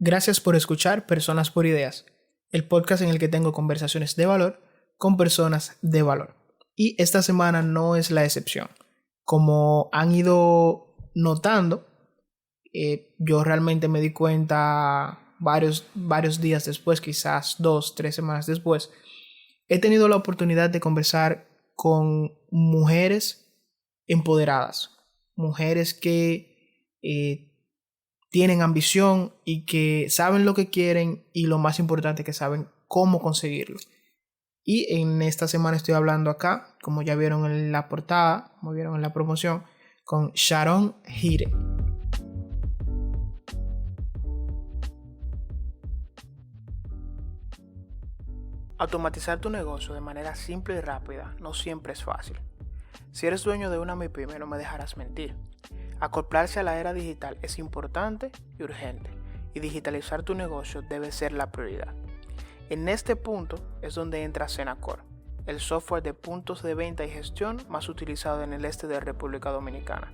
Gracias por escuchar Personas por Ideas, el podcast en el que tengo conversaciones de valor con personas de valor. Y esta semana no es la excepción. Como han ido notando, yo realmente me di cuenta varios días después, quizás 2, 3 semanas después, he tenido la oportunidad de conversar con mujeres empoderadas, mujeres que tienen ambición y que saben lo que quieren y lo más importante que saben cómo conseguirlo. Y en esta semana estoy hablando acá, como ya vieron en la portada, como vieron en la promoción, con Sharon Hire. Automatizar tu negocio de manera simple y rápida no siempre es fácil. Si eres dueño de una MIPYME, no me dejarás mentir. Acoplarse a la era digital es importante y urgente, y digitalizar tu negocio debe ser la prioridad. En este punto es donde entra Zenacor, el software de puntos de venta y gestión más utilizado en el este de República Dominicana.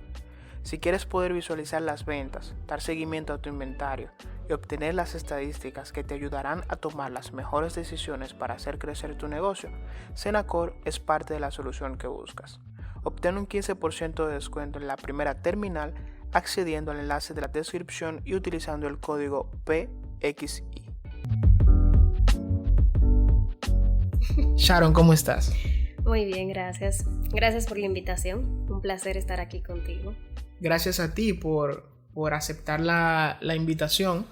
Si quieres poder visualizar las ventas, dar seguimiento a tu inventario y obtener las estadísticas que te ayudarán a tomar las mejores decisiones para hacer crecer tu negocio, Zenacor es parte de la solución que buscas. Obtén un 15% de descuento en la primera terminal accediendo al enlace de la descripción y utilizando el código PXI. Sharon, ¿cómo estás? Muy bien, gracias. Gracias por la invitación. Un placer estar aquí contigo. Gracias a ti por aceptar la invitación.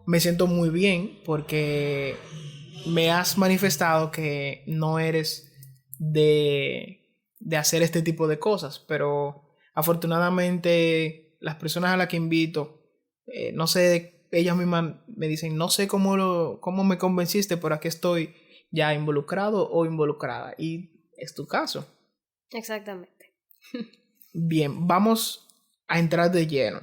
Me siento muy bien porque me has manifestado que no eres de hacer este tipo de cosas, pero afortunadamente las personas a las que invito, no sé, ellas mismas me dicen, no sé cómo me convenciste, pero aquí estoy ya involucrado o involucrada, y es tu caso. Exactamente. Bien, vamos a entrar de lleno.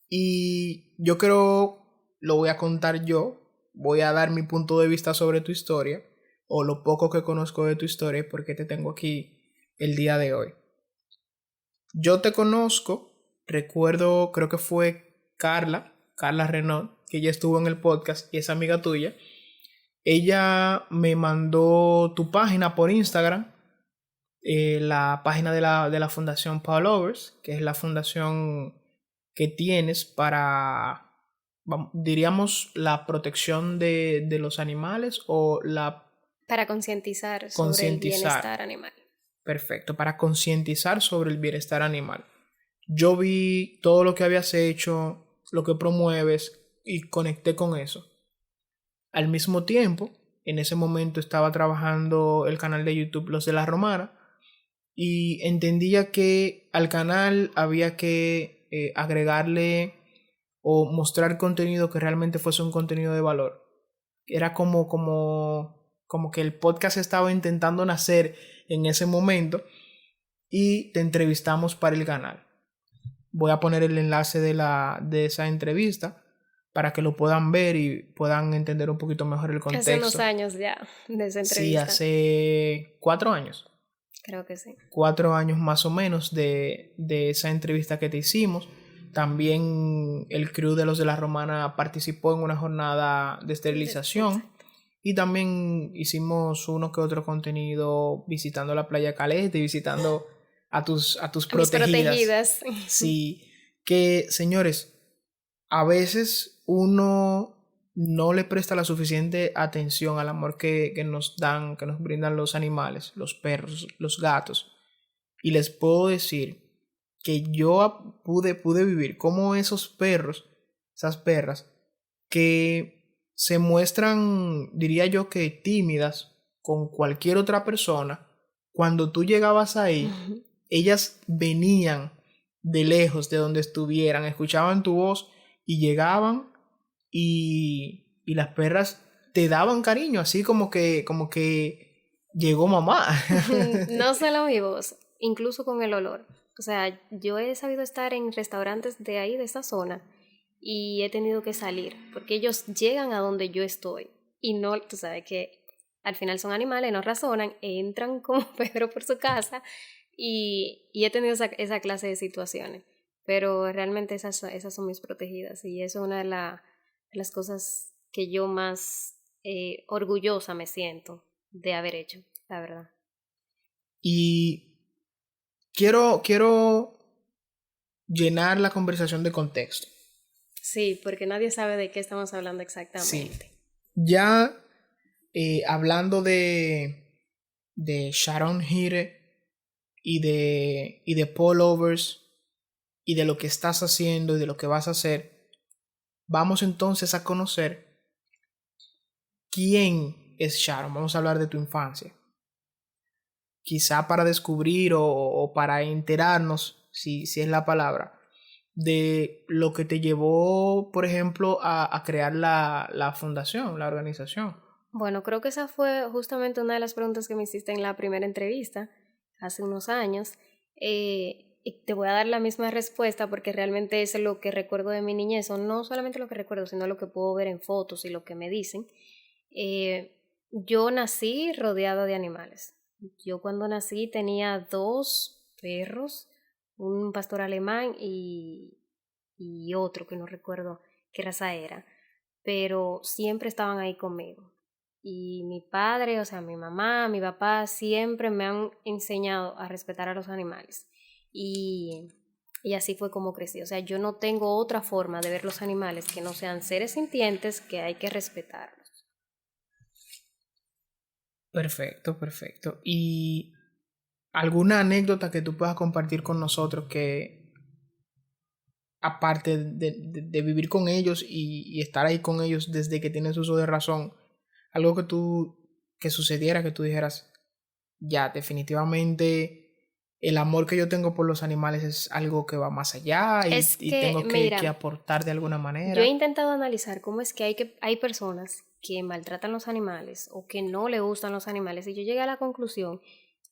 Y yo creo, lo voy a contar yo, voy a dar mi punto de vista sobre tu historia, o lo poco que conozco de tu historia, porque te tengo aquí el día de hoy. Yo te conozco, recuerdo, creo que fue Carla Renaud, que ella estuvo en el podcast y es amiga tuya. Ella me mandó tu página por Instagram, la página de la Fundación Pawlovers, que es la fundación que tienes para, diríamos, la protección de los animales o la... Para concientizar sobre el bienestar animal. Perfecto, para concientizar sobre el bienestar animal. Yo vi todo lo que habías hecho, lo que promueves y conecté con eso. Al mismo tiempo, en ese momento estaba trabajando el canal de YouTube Los de la Romana y entendía que al canal había que agregarle o mostrar contenido que realmente fuese un contenido de valor. Era como que el podcast estaba intentando nacer en ese momento y te entrevistamos para el canal. Voy a poner el enlace de esa entrevista para que lo puedan ver y puedan entender un poquito mejor el contexto. Hace unos años ya de esa entrevista. Sí, hace 4 años. Creo que sí. 4 años más o menos de esa entrevista que te hicimos. También el crew de Los de la Romana participó en una jornada de esterilización. Y también hicimos uno que otro contenido visitando la playa Caleta y visitando a tus protegidas. Sí, que señores, a veces uno no le presta la suficiente atención al amor que nos dan, que nos brindan los animales, los perros, los gatos. Y les puedo decir que yo pude vivir como esos perros, esas perras, que se muestran, diría yo, que tímidas con cualquier otra persona. Cuando tú llegabas ahí, ellas venían de lejos, de donde estuvieran, escuchaban tu voz y llegaban y las perras te daban cariño, así como que llegó mamá. No solo mi voz, incluso con el olor. O sea, yo he sabido estar en restaurantes de ahí, de esa zona, y he tenido que salir, porque ellos llegan a donde yo estoy. Y no, tú sabes que al final son animales, no razonan, entran como Pedro por su casa, y he tenido esa clase de situaciones. Pero realmente esas son mis protegidas, y eso es una las cosas que yo más orgullosa me siento de haber hecho, la verdad. Y quiero llenar la conversación de contexto. Sí, porque nadie sabe de qué estamos hablando Sí. exactamente. Ya hablando de Sharon Hire y de Pullovers y de lo que estás haciendo y de lo que vas a hacer, vamos entonces a conocer quién es Sharon. Vamos a hablar de tu infancia. Quizá para descubrir o para enterarnos, si es la palabra, de lo que te llevó, por ejemplo, a crear la fundación, la organización. Bueno, creo que esa fue justamente una de las preguntas que me hiciste en la primera entrevista, hace unos años. Y te voy a dar la misma respuesta porque realmente es lo que recuerdo de mi niñez, o no solamente lo que recuerdo, sino lo que puedo ver en fotos y lo que me dicen. Yo nací rodeada de animales. Yo cuando nací tenía 2 perros, un pastor alemán y otro que no recuerdo qué raza era, pero siempre estaban ahí conmigo. Y mi padre, o sea, mi mamá, mi papá, siempre me han enseñado a respetar a los animales. Y, y así fue como crecí. O sea, yo no tengo otra forma de ver los animales que no sean seres sintientes que hay que respetarlos. Perfecto, perfecto. ¿Y alguna anécdota que tú puedas compartir con nosotros que, aparte de vivir con ellos y estar ahí con ellos desde que tienes uso de razón, algo que sucediera, que tú dijeras, ya, definitivamente el amor que yo tengo por los animales es algo que va más allá Es y que, tengo que mira, aportar de alguna yo he manera? intentado analizar cómo es que hay personas que maltratan los animales o que no le gustan los animales y yo llegué a la conclusión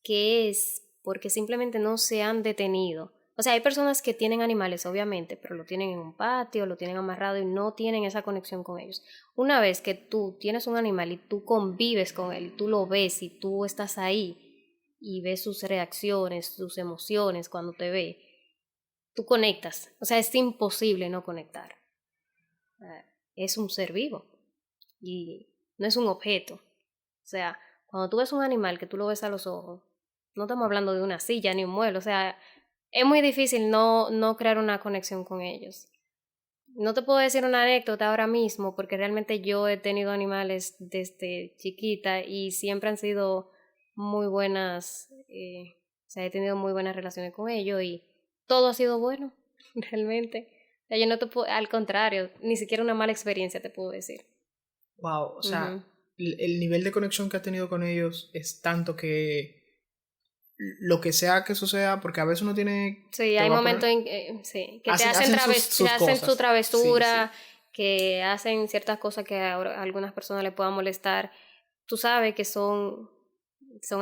que es porque simplemente no se han detenido. O sea, hay personas que tienen animales, obviamente, pero lo tienen en un patio, lo tienen amarrado y no tienen esa conexión con ellos. Una vez que tú tienes un animal y tú convives con él, y tú lo ves y tú estás ahí y ves sus reacciones, sus emociones cuando te ve, tú conectas. O sea, es imposible no conectar. Es un ser vivo y no es un objeto. O sea, cuando tú ves un animal que tú lo ves a los ojos, no estamos hablando de una silla ni un mueble, o sea, es muy difícil no crear una conexión con ellos. No te puedo decir una anécdota ahora mismo porque realmente yo he tenido animales desde chiquita y siempre han sido muy buenas, o sea, he tenido muy buenas relaciones con ellos y todo ha sido bueno, realmente. O sea, yo no te puedo, al contrario, ni siquiera una mala experiencia te puedo decir. Wow, o Ujú. sea, el nivel de conexión que has tenido con ellos es tanto que lo que sea que suceda, porque a veces uno tiene, Sí, te hay voy a momentos poner, en sí, que te hacen, hacen que sus hacen su cosas. Sí, sí. travesura, que hacen ciertas cosas que a algunas personas le puedan molestar. Tú sabes que son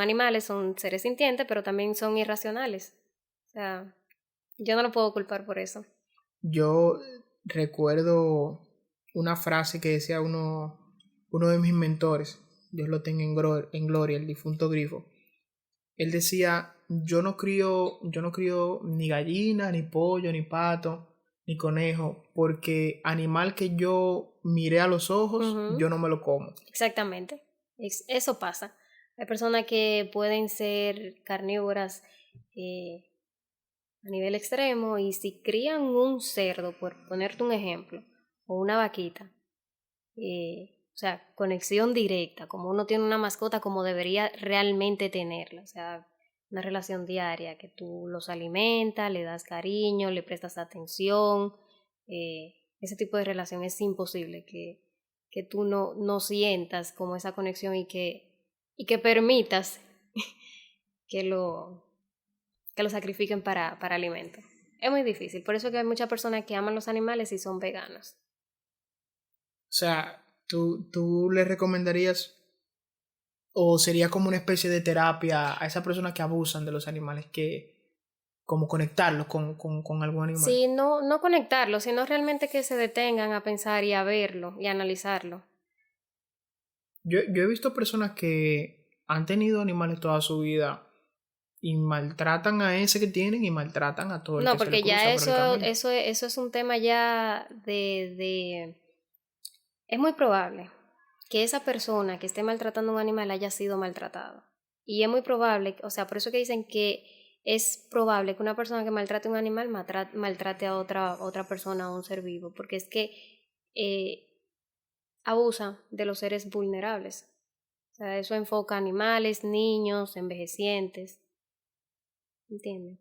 animales, son seres sintientes, pero también son irracionales. O sea, yo no lo puedo culpar por eso. Yo recuerdo una frase que decía uno de mis mentores, Dios lo tenga en gloria, el difunto Grifo. Él decía, yo no crío ni gallina, ni pollo, ni pato, ni conejo, porque animal que yo miré a los ojos, Ujú. yo no me lo como. Exactamente. Eso pasa. Hay personas que pueden ser carnívoras a nivel extremo y si crían un cerdo, por ponerte un ejemplo, o una vaquita, o sea, conexión directa, como uno tiene una mascota como debería realmente tenerla, o sea, una relación diaria, que tú los alimentas, le das cariño, le prestas atención, ese tipo de relación es imposible que tú no sientas como esa conexión y que permitas que que lo sacrifiquen para alimento. Es muy difícil, por eso que hay muchas personas que aman los animales y son veganos. O sea, tú le recomendarías o sería como una especie de terapia a esas personas que abusan de los animales, que como conectarlos con algún animal. Sí, no conectarlo, sino realmente que se detengan a pensar y a verlo y a analizarlo. Yo he visto personas que han tenido animales toda su vida y maltratan a ese que tienen y maltratan a todo el No, que se le porque ya cruza por el camino. eso es un tema ya Es muy probable que esa persona que esté maltratando a un animal haya sido maltratado. Y es muy probable, o sea, por eso que dicen que es probable que una persona que maltrate a un animal maltrate a otra persona, a un ser vivo, porque es que abusa de los seres vulnerables. O sea, eso enfoca a animales, niños, envejecientes. ¿Entiendes?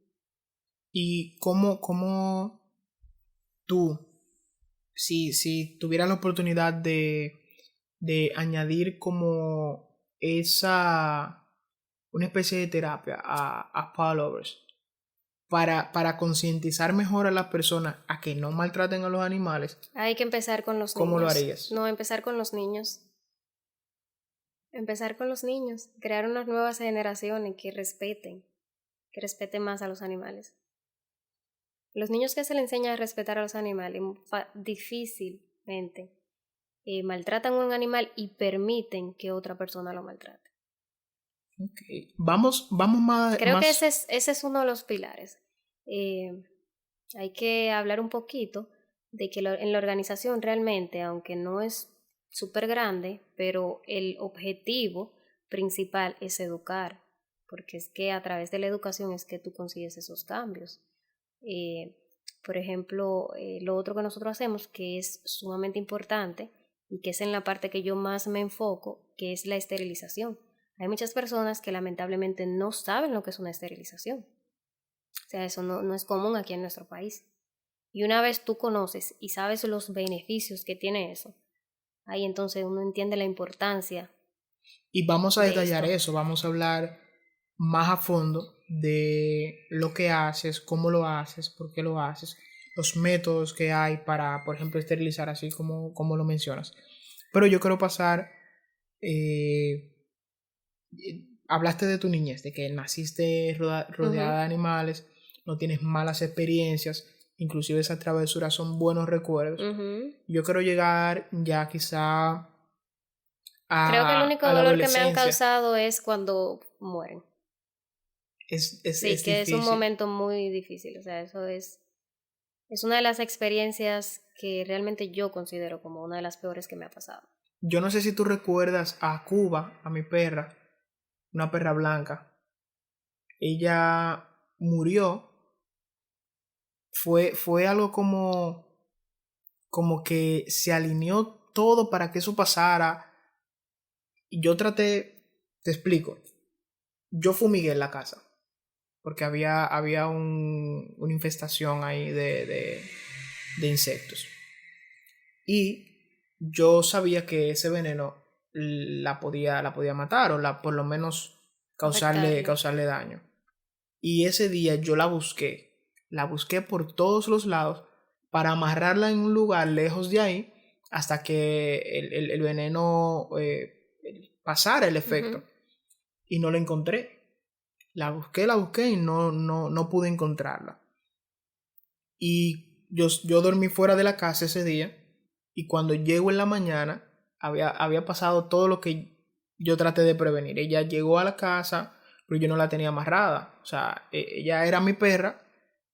¿Y cómo tú, si tuvieras la oportunidad de añadir como una especie de terapia a Paw Lovers para concientizar mejor a las personas a que no maltraten a los animales, Hay que empezar con los ¿cómo lo niños. harías? No, empezar con los niños. Empezar con los niños. Crear unas nuevas generaciones que respeten más a los animales. Los niños que se les enseña a respetar a los animales difícilmente maltratan a un animal y permiten que otra persona lo maltrate. Okay. Vamos más... Creo que ese es uno de los pilares. Hay que hablar un poquito de que en la organización realmente, aunque no es súper grande, pero el objetivo principal es educar, porque es que a través de la educación es que tú consigues esos cambios. Por ejemplo, lo otro que nosotros hacemos, que es sumamente importante y que es en la parte que yo más me enfoco, que es la esterilización. Hay muchas personas que lamentablemente no saben lo que es una esterilización. O sea, eso no es común aquí en nuestro país. Y una vez tú conoces y sabes los beneficios que tiene eso, ahí entonces uno entiende la importancia. Y vamos a detallar eso, vamos a hablar más a fondo de lo que haces, cómo lo haces, por qué lo haces, los métodos que hay para, por ejemplo, esterilizar, así como lo mencionas. Pero yo quiero pasar, hablaste de tu niñez, de que naciste rodeada de animales, no tienes malas experiencias, inclusive esas travesuras son buenos recuerdos. Yo quiero llegar ya quizá creo que el único dolor que me han causado es cuando mueren. Es que difícil. Es un momento muy difícil. O sea, eso es una de las experiencias que realmente yo considero como una de las peores que me ha pasado. Yo no sé si tú recuerdas a Cuba, a mi perra, una perra blanca. Ella murió. Fue algo como que se alineó todo para que eso pasara. Y yo traté, te explico, yo fumigué en la casa, porque había una infestación ahí de insectos. Y yo sabía que ese veneno la podía matar o por lo menos causarle daño. Y ese día yo la busqué por todos los lados para amarrarla en un lugar lejos de ahí hasta que el veneno pasara el efecto. Y no la encontré. La busqué y no pude encontrarla. Y yo dormí fuera de la casa ese día. Y cuando llego en la mañana, había pasado todo lo que yo traté de prevenir. Ella llegó a la casa, pero yo no la tenía amarrada. O sea, ella era mi perra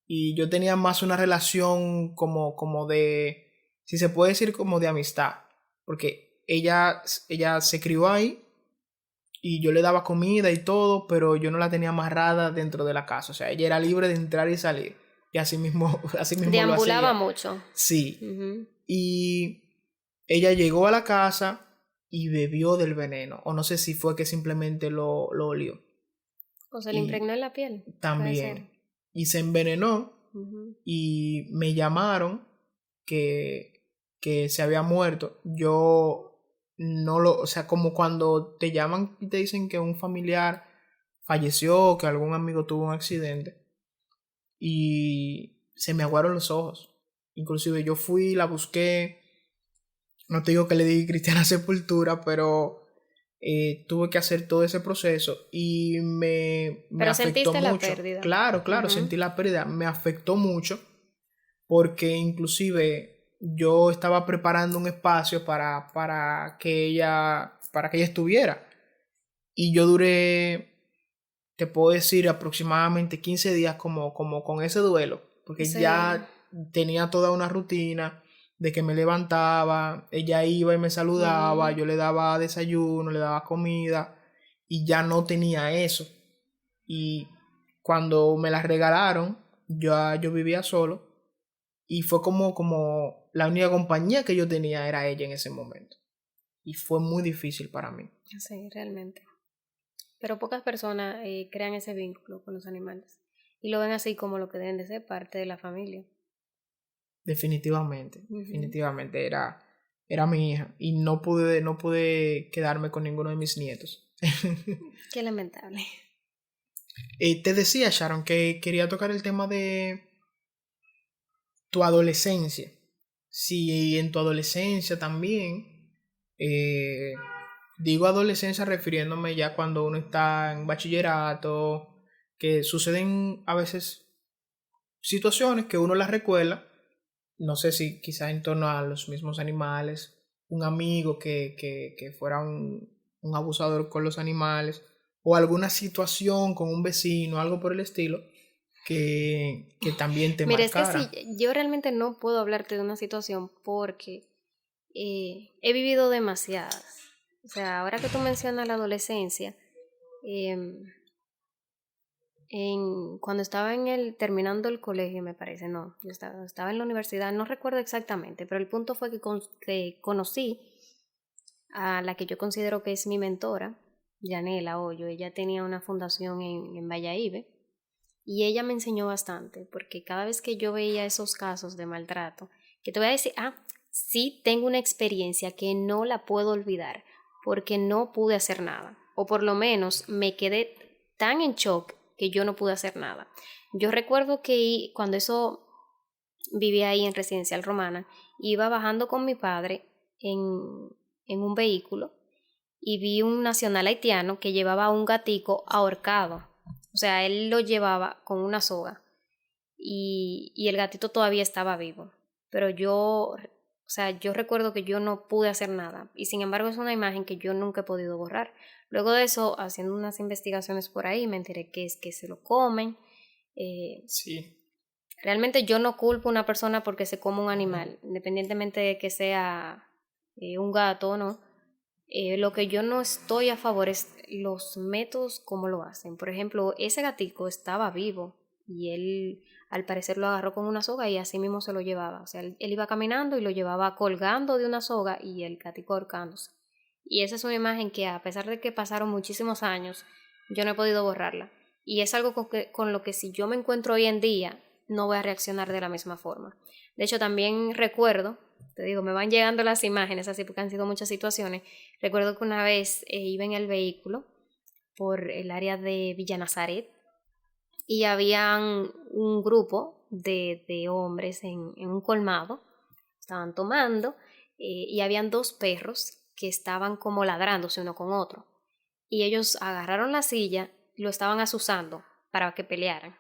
y yo tenía más una relación como de, si se puede decir, como de amistad. Porque ella se crió ahí y yo le daba comida y todo, pero yo no la tenía amarrada dentro de la casa. O sea, ella era libre de entrar y salir. Y así mismo deambulaba mucho. Sí. Y ella llegó a la casa y bebió del veneno. O no sé si fue que simplemente lo olió. O se le impregnó en la piel. También. Y se envenenó. Y me llamaron que se había muerto. Yo no lo... O sea, como cuando te llaman y te dicen que un familiar falleció, que algún amigo tuvo un accidente. Y se me aguaron los ojos. Inclusive yo fui, la busqué. No te digo que le di cristiana sepultura, pero tuve que hacer todo ese proceso y me afectó mucho. La pérdida. Claro, sentí la pérdida. Me afectó mucho porque inclusive yo estaba preparando un espacio para que ella estuviera. Y yo duré, te puedo decir, aproximadamente 15 días como con ese duelo. Porque ya tenía toda una rutina de que me levantaba, ella iba y me saludaba, yo le daba desayuno, le daba comida y ya no tenía eso. Y cuando me la regalaron, yo vivía solo y fue como la única compañía que yo tenía era ella en ese momento. Y fue muy difícil para mí. Sí, realmente. Pero pocas personas crean ese vínculo con los animales y lo ven así como lo que deben de ser parte de la familia. Definitivamente, definitivamente era mi hija y no pude quedarme con ninguno de mis nietos. Qué lamentable. Te decía, Sharon, que quería tocar el tema de tu adolescencia. Si en tu adolescencia también, digo adolescencia refiriéndome ya cuando uno está en bachillerato, que suceden a veces situaciones que uno las recuerda, no sé si quizás en torno a los mismos animales, un amigo que fuera un abusador con los animales, o alguna situación con un vecino, algo por el estilo, que también te Mira, es que sí, marcara. yo realmente no puedo hablarte de una situación porque he vivido demasiadas. O sea, ahora que tú mencionas la adolescencia, em, cuando estaba terminando el colegio, me parece, no, yo estaba en la universidad, no recuerdo exactamente, pero el punto fue que conocí a la que yo considero que es mi mentora, Yanela Hoyo. Ella tenía una fundación en Valladolid y ella me enseñó bastante, porque cada vez que yo veía esos casos de maltrato, que te voy a decir, sí tengo una experiencia que no la puedo olvidar, porque no pude hacer nada, o por lo menos me quedé tan en shock que yo no pude hacer nada. Yo recuerdo que cuando eso vivía ahí en Residencial Romana, iba bajando con mi padre en un vehículo y vi un nacional haitiano que llevaba a un gatico ahorcado. O sea, él lo llevaba con una soga y el gatito todavía estaba vivo. Pero yo recuerdo que yo no pude hacer nada y sin embargo es una imagen que yo nunca he podido borrar. Luego de eso, haciendo unas investigaciones por ahí, me enteré que es que se lo comen. Sí. Realmente yo no culpo a una persona porque se come un animal, independientemente de que sea un gato o no. Lo que yo no estoy a favor es los métodos como lo hacen. Por ejemplo, ese gatico estaba vivo y él al parecer lo agarró con una soga y así mismo se lo llevaba. O sea, él iba caminando y lo llevaba colgando de una soga y el gatico ahorcándose. Y esa es una imagen que a pesar de que pasaron muchísimos años, yo no he podido borrarla. Y es algo con lo que si yo me encuentro hoy en día, no voy a reaccionar de la misma forma. De hecho, también recuerdo, te digo, me van llegando las imágenes así porque han sido muchas situaciones. Recuerdo que una vez iba en el vehículo por el área de Villa Nazaret y habían un grupo de hombres en un colmado, estaban tomando y habían dos perros que estaban como ladrándose uno con otro. Y ellos agarraron la silla, lo estaban azuzando para que pelearan.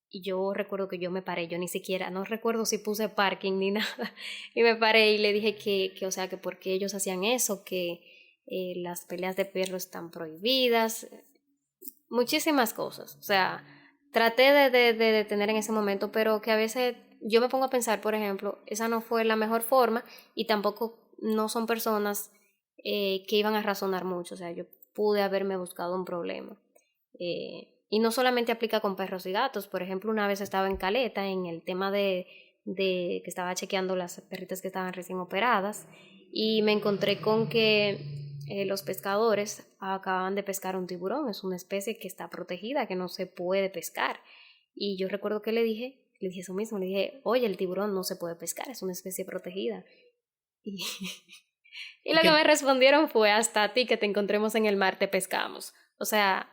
Y yo recuerdo que yo me paré, yo ni siquiera, no recuerdo si puse parking ni nada, y me paré y le dije o sea, que por qué ellos hacían eso, que las peleas de perros están prohibidas, muchísimas cosas. O sea, traté de detener en ese momento, pero que a veces yo me pongo a pensar, por ejemplo, esa no fue la mejor forma y tampoco no son personas que iban a razonar mucho. O sea, yo pude haberme buscado un problema. Y no solamente aplica con perros y gatos. Por ejemplo, una vez estaba en Caleta en el tema de que estaba chequeando las perritas que estaban recién operadas y me encontré con que los pescadores acababan de pescar un tiburón. Es una especie que está protegida, que no se puede pescar. Y yo recuerdo que le dije eso mismo, le dije, oye, el tiburón no se puede pescar, es una especie protegida. Y, y Y lo que me que, respondieron fue, hasta a ti que te encontremos en el mar te pescamos. O sea,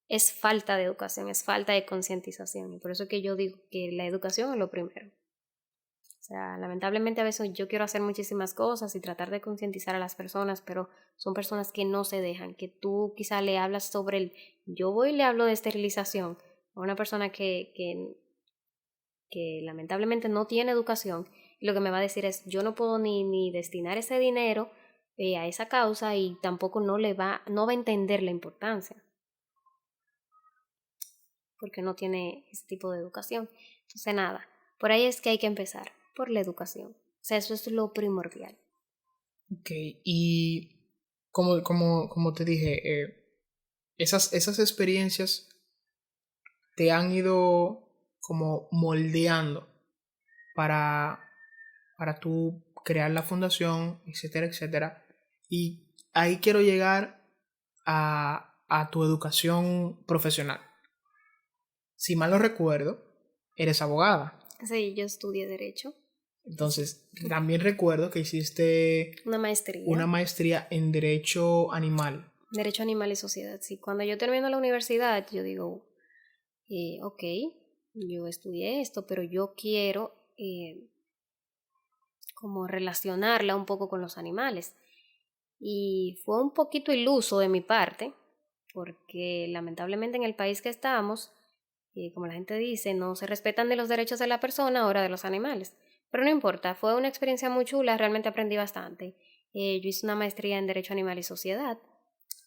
es falta de educación, es falta de concientización. Y por eso es que yo digo que la educación es lo primero. O sea, lamentablemente a veces yo quiero hacer muchísimas cosas y tratar de concientizar a las personas, pero son personas que no se dejan, que tú quizá le hablas sobre yo voy y le hablo de esterilización a una persona que lamentablemente no tiene educación y lo que me va a decir es, yo no puedo ni destinar ese dinero a esa causa y tampoco no va a entender la importancia porque no tiene ese tipo de educación. Entonces nada, por ahí es que hay que empezar, por la educación. O sea, eso es lo primordial. Ok, y como te dije, esas experiencias te han ido como moldeando para, para tú crear la fundación, etcétera, etcétera. Y ahí quiero llegar a tu educación profesional. Si mal no recuerdo, eres abogada. Sí, yo estudié Derecho. Entonces, también recuerdo que hiciste Una maestría. una maestría en Derecho Animal. Derecho Animal y Sociedad, sí. Cuando yo termino la universidad, yo digo, ok, yo estudié esto, pero yo quiero como relacionarla un poco con los animales. Y fue un poquito iluso de mi parte, porque lamentablemente en el país que estamos, como la gente dice, no se respetan de los derechos de la persona, ahora de los animales. Pero no importa, fue una experiencia muy chula, realmente aprendí bastante. Yo hice una maestría en Derecho Animal y Sociedad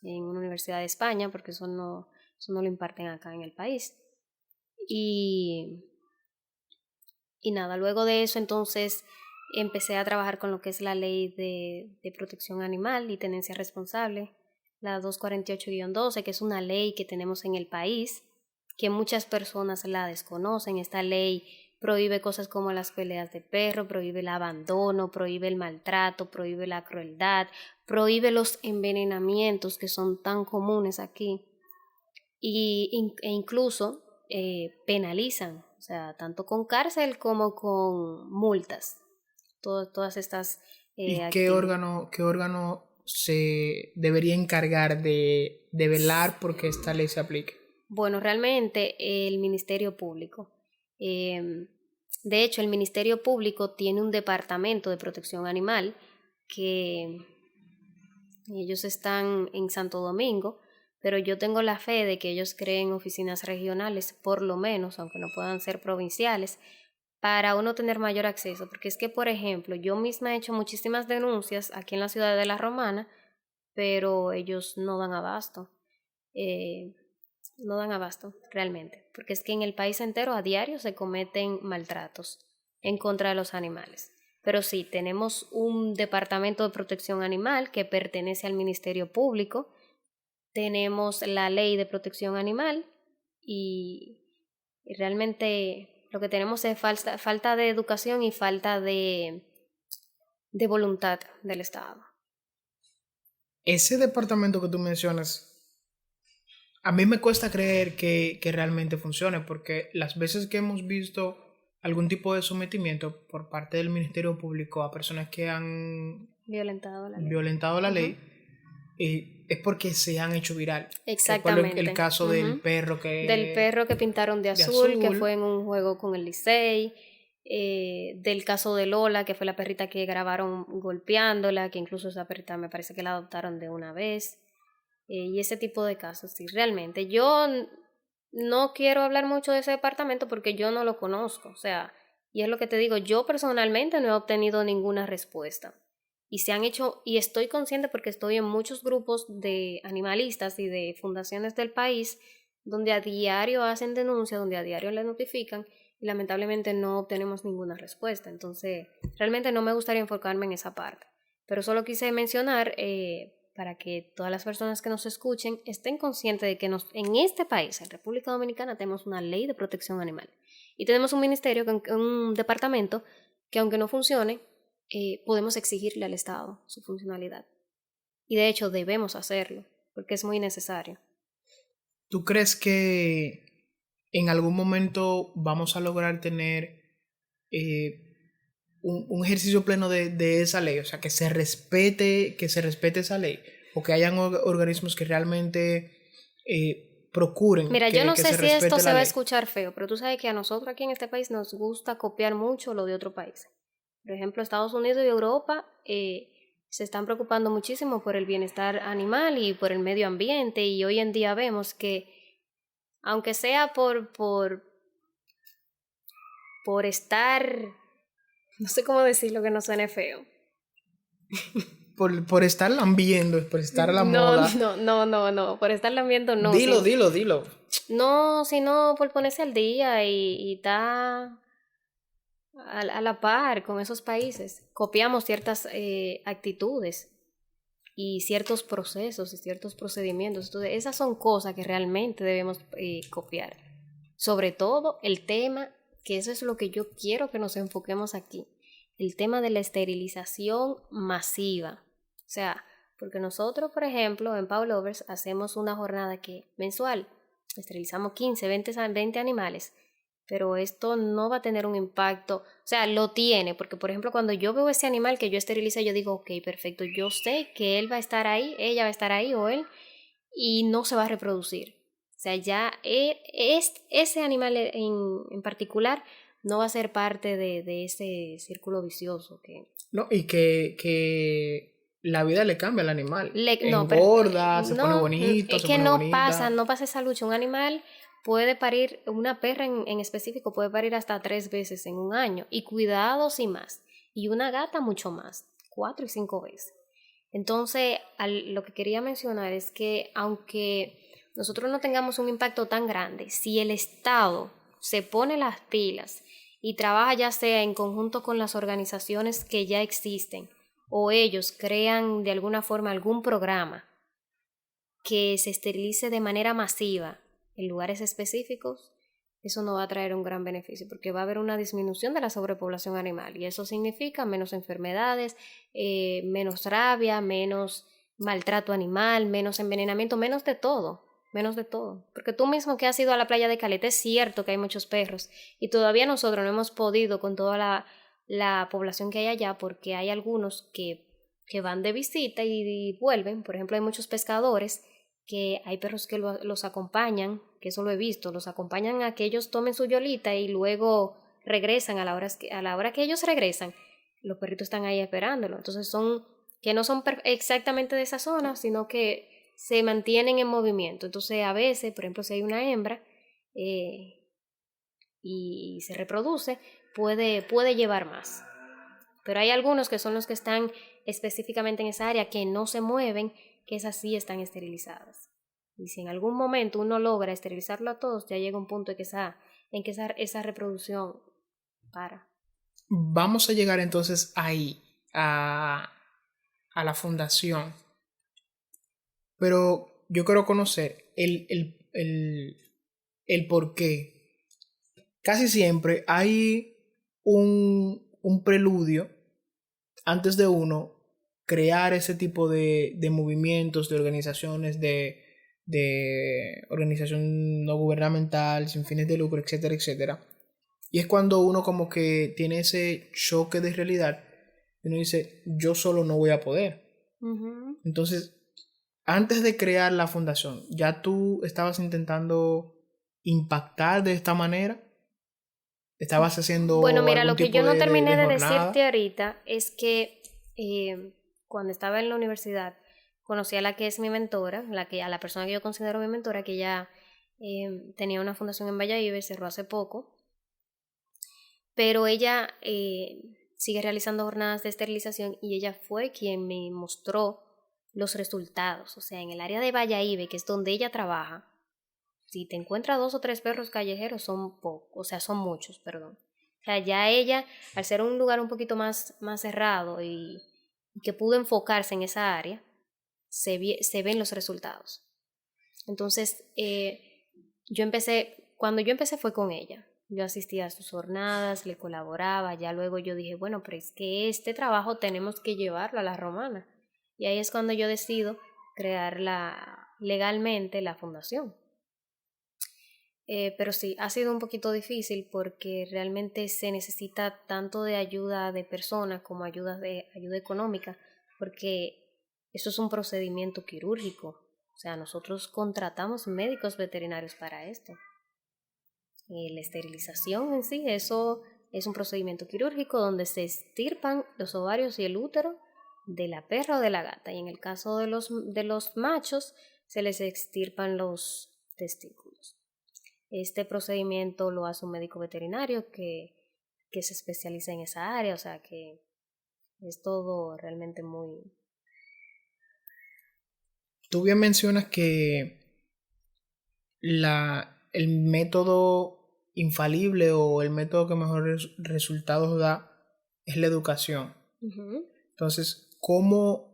en una universidad de España, porque eso no lo imparten acá en el país. Y nada, luego de eso entonces empecé a trabajar con lo que es la ley de protección animal y tenencia responsable, la 248-12, que es una ley que tenemos en el país, que muchas personas la desconocen. Esta ley prohíbe cosas como las peleas de perro, prohíbe el abandono, prohíbe el maltrato, prohíbe la crueldad, prohíbe los envenenamientos que son tan comunes aquí e incluso penalizan, o sea, tanto con cárcel como con multas, todas estas ¿Y actividades. qué órgano se debería encargar de velar porque esta ley se aplique? Bueno, realmente el Ministerio Público. De hecho, el Ministerio Público tiene un departamento de protección animal que ellos están en Santo Domingo, pero yo tengo la fe de que ellos creen oficinas regionales, por lo menos, aunque no puedan ser provinciales, para uno tener mayor acceso. Porque es que, por ejemplo, yo misma he hecho muchísimas denuncias aquí en la ciudad de La Romana, pero ellos no dan abasto. No dan abasto realmente, porque es que en el país entero a diario se cometen maltratos en contra de los animales. Pero sí, tenemos un departamento de protección animal que pertenece al Ministerio Público, tenemos la ley de protección animal y realmente lo que tenemos es falta de educación y falta de voluntad del Estado. Ese departamento que tú mencionas, a mí me cuesta creer que realmente funcione, porque las veces que hemos visto algún tipo de sometimiento por parte del Ministerio Público a personas que han Violentado la ley. violentado la ley, es porque se han hecho viral. Exactamente. Recuerdo el caso del perro Del perro que pintaron de azul, que fue en un juego con el Licey. Del caso de Lola, que fue la perrita que grabaron golpeándola, que incluso esa perrita me parece que la adoptaron de una vez. Y ese tipo de casos, sí, realmente. Yo no quiero hablar mucho de ese departamento porque yo no lo conozco, o sea, y es lo que te digo, yo personalmente no he obtenido ninguna respuesta. Y se han hecho, y estoy consciente porque estoy en muchos grupos de animalistas y de fundaciones del país donde a diario hacen denuncia, donde a diario le notifican y lamentablemente no obtenemos ninguna respuesta. Entonces, realmente no me gustaría enfocarme en esa parte. Pero solo quise mencionar para que todas las personas que nos escuchen estén conscientes de que en este país, en República Dominicana, tenemos una ley de protección animal. Y tenemos un ministerio, un departamento, que aunque no funcione, podemos exigirle al Estado su funcionalidad. Y de hecho debemos hacerlo, porque es muy necesario. ¿Tú crees que en algún momento vamos a lograr tener un ejercicio pleno de esa ley? O sea, que se respete esa ley, o que hayan organismos que realmente procuren. Mira, que, yo no que sé se si respete esto la se va a ley. escuchar feo, pero tú sabes que a nosotros aquí en este país nos gusta copiar mucho lo de otro país. Por ejemplo, Estados Unidos y Europa se están preocupando muchísimo por el bienestar animal y por el medio ambiente, y hoy en día vemos que, aunque sea por estar, no sé cómo decirlo que no suene feo. Por estar lambiendo, por estar a la No, moda. no, por estar lambiendo no. Dilo. No, sino por ponerse al día y está a la par con esos países. Copiamos ciertas actitudes y ciertos procesos y ciertos procedimientos. Entonces, esas son cosas que realmente debemos copiar. Sobre todo el tema, que eso es lo que yo quiero que nos enfoquemos aquí, el tema de la esterilización masiva. O sea, porque nosotros, por ejemplo, en Pawlovers hacemos una jornada mensual, esterilizamos 15, 20 animales, pero esto no va a tener un impacto, o sea, lo tiene, porque por ejemplo cuando yo veo ese animal que yo esterilice, yo digo, ok, perfecto, yo sé que él va a estar ahí, ella va a estar ahí o él, y no se va a reproducir. O sea, ya ese animal en particular no va a ser parte de ese círculo vicioso que... No, y que la vida le cambia al animal. No, Engorda, se pone no, bonito, es se que pone no pasa, bonita. no pasa esa lucha. Un animal puede parir, una perra en específico puede parir hasta 3 veces en un año, y cuidados y más. Y una gata mucho más, 4 y 5 veces. Entonces, lo que quería mencionar es que aunque nosotros no tengamos un impacto tan grande, si el Estado se pone las pilas y trabaja ya sea en conjunto con las organizaciones que ya existen, o ellos crean de alguna forma algún programa que se esterilice de manera masiva en lugares específicos, eso no va a traer un gran beneficio porque va a haber una disminución de la sobrepoblación animal y eso significa menos enfermedades, menos rabia, menos maltrato animal, menos envenenamiento, menos de todo. Menos de todo. Porque tú mismo que has ido a la playa de Caleta, es cierto que hay muchos perros y todavía nosotros no hemos podido con toda la población que hay allá porque hay algunos que van de visita y vuelven. Por ejemplo, hay muchos pescadores que hay perros que los acompañan, que eso lo he visto, los acompañan a que ellos tomen su yolita y luego regresan a la hora que ellos regresan, los perritos están ahí esperándolo. Entonces son que no son exactamente de esa zona, sino que se mantienen en movimiento. Entonces a veces, por ejemplo, si hay una hembra y se reproduce, puede llevar más. Pero hay algunos que son los que están específicamente en esa área que no se mueven, que esas sí están esterilizadas. Y si en algún momento uno logra esterilizarlo a todos, ya llega un punto en que esa reproducción para. Vamos a llegar entonces ahí, a la fundación. Pero yo quiero conocer el por qué. Casi siempre hay un preludio antes de uno crear ese tipo de movimientos, de organizaciones, de organización no gubernamental, sin fines de lucro, etcétera, etcétera. Y es cuando uno como que tiene ese choque de realidad y uno dice, yo solo no voy a poder. Uh-huh. Entonces, antes de crear la fundación, ¿ya tú estabas intentando impactar de esta manera? ¿Estabas Bueno, haciendo mira, algún lo que tipo yo no de terminé de jornada? decirte ahorita es que cuando estaba en la universidad conocí a la que es mi mentora, a la persona que yo considero mi mentora, que ella tenía una fundación en Valladolid, cerró hace poco, pero ella sigue realizando jornadas de esterilización y ella fue quien me mostró los resultados. O sea, en el área de Valladolid, que es donde ella trabaja, si te encuentras 2 o 3 perros callejeros son pocos, o sea, son muchos, perdón. O sea, ya ella, al ser un lugar un poquito más cerrado y que pudo enfocarse en esa área, se ven los resultados. Entonces, cuando yo empecé fue con ella. Yo asistía a sus jornadas, le colaboraba, ya luego yo dije, bueno, pero es que este trabajo tenemos que llevarlo a la romana. Y ahí es cuando yo decido crear legalmente la fundación. Pero sí, ha sido un poquito difícil porque realmente se necesita tanto de ayuda de personas como ayuda económica, porque eso es un procedimiento quirúrgico. O sea, nosotros contratamos médicos veterinarios para esto. La esterilización en sí, eso es un procedimiento quirúrgico donde se extirpan los ovarios y el útero de la perra o de la gata. Y en el caso de los machos, se les extirpan los testículos. Este procedimiento lo hace un médico veterinario que se especializa en esa área, o sea que es todo realmente muy... Tú bien mencionas que el método infalible o el método que mejores resultados da es la educación. Ujú. Entonces, ¿cómo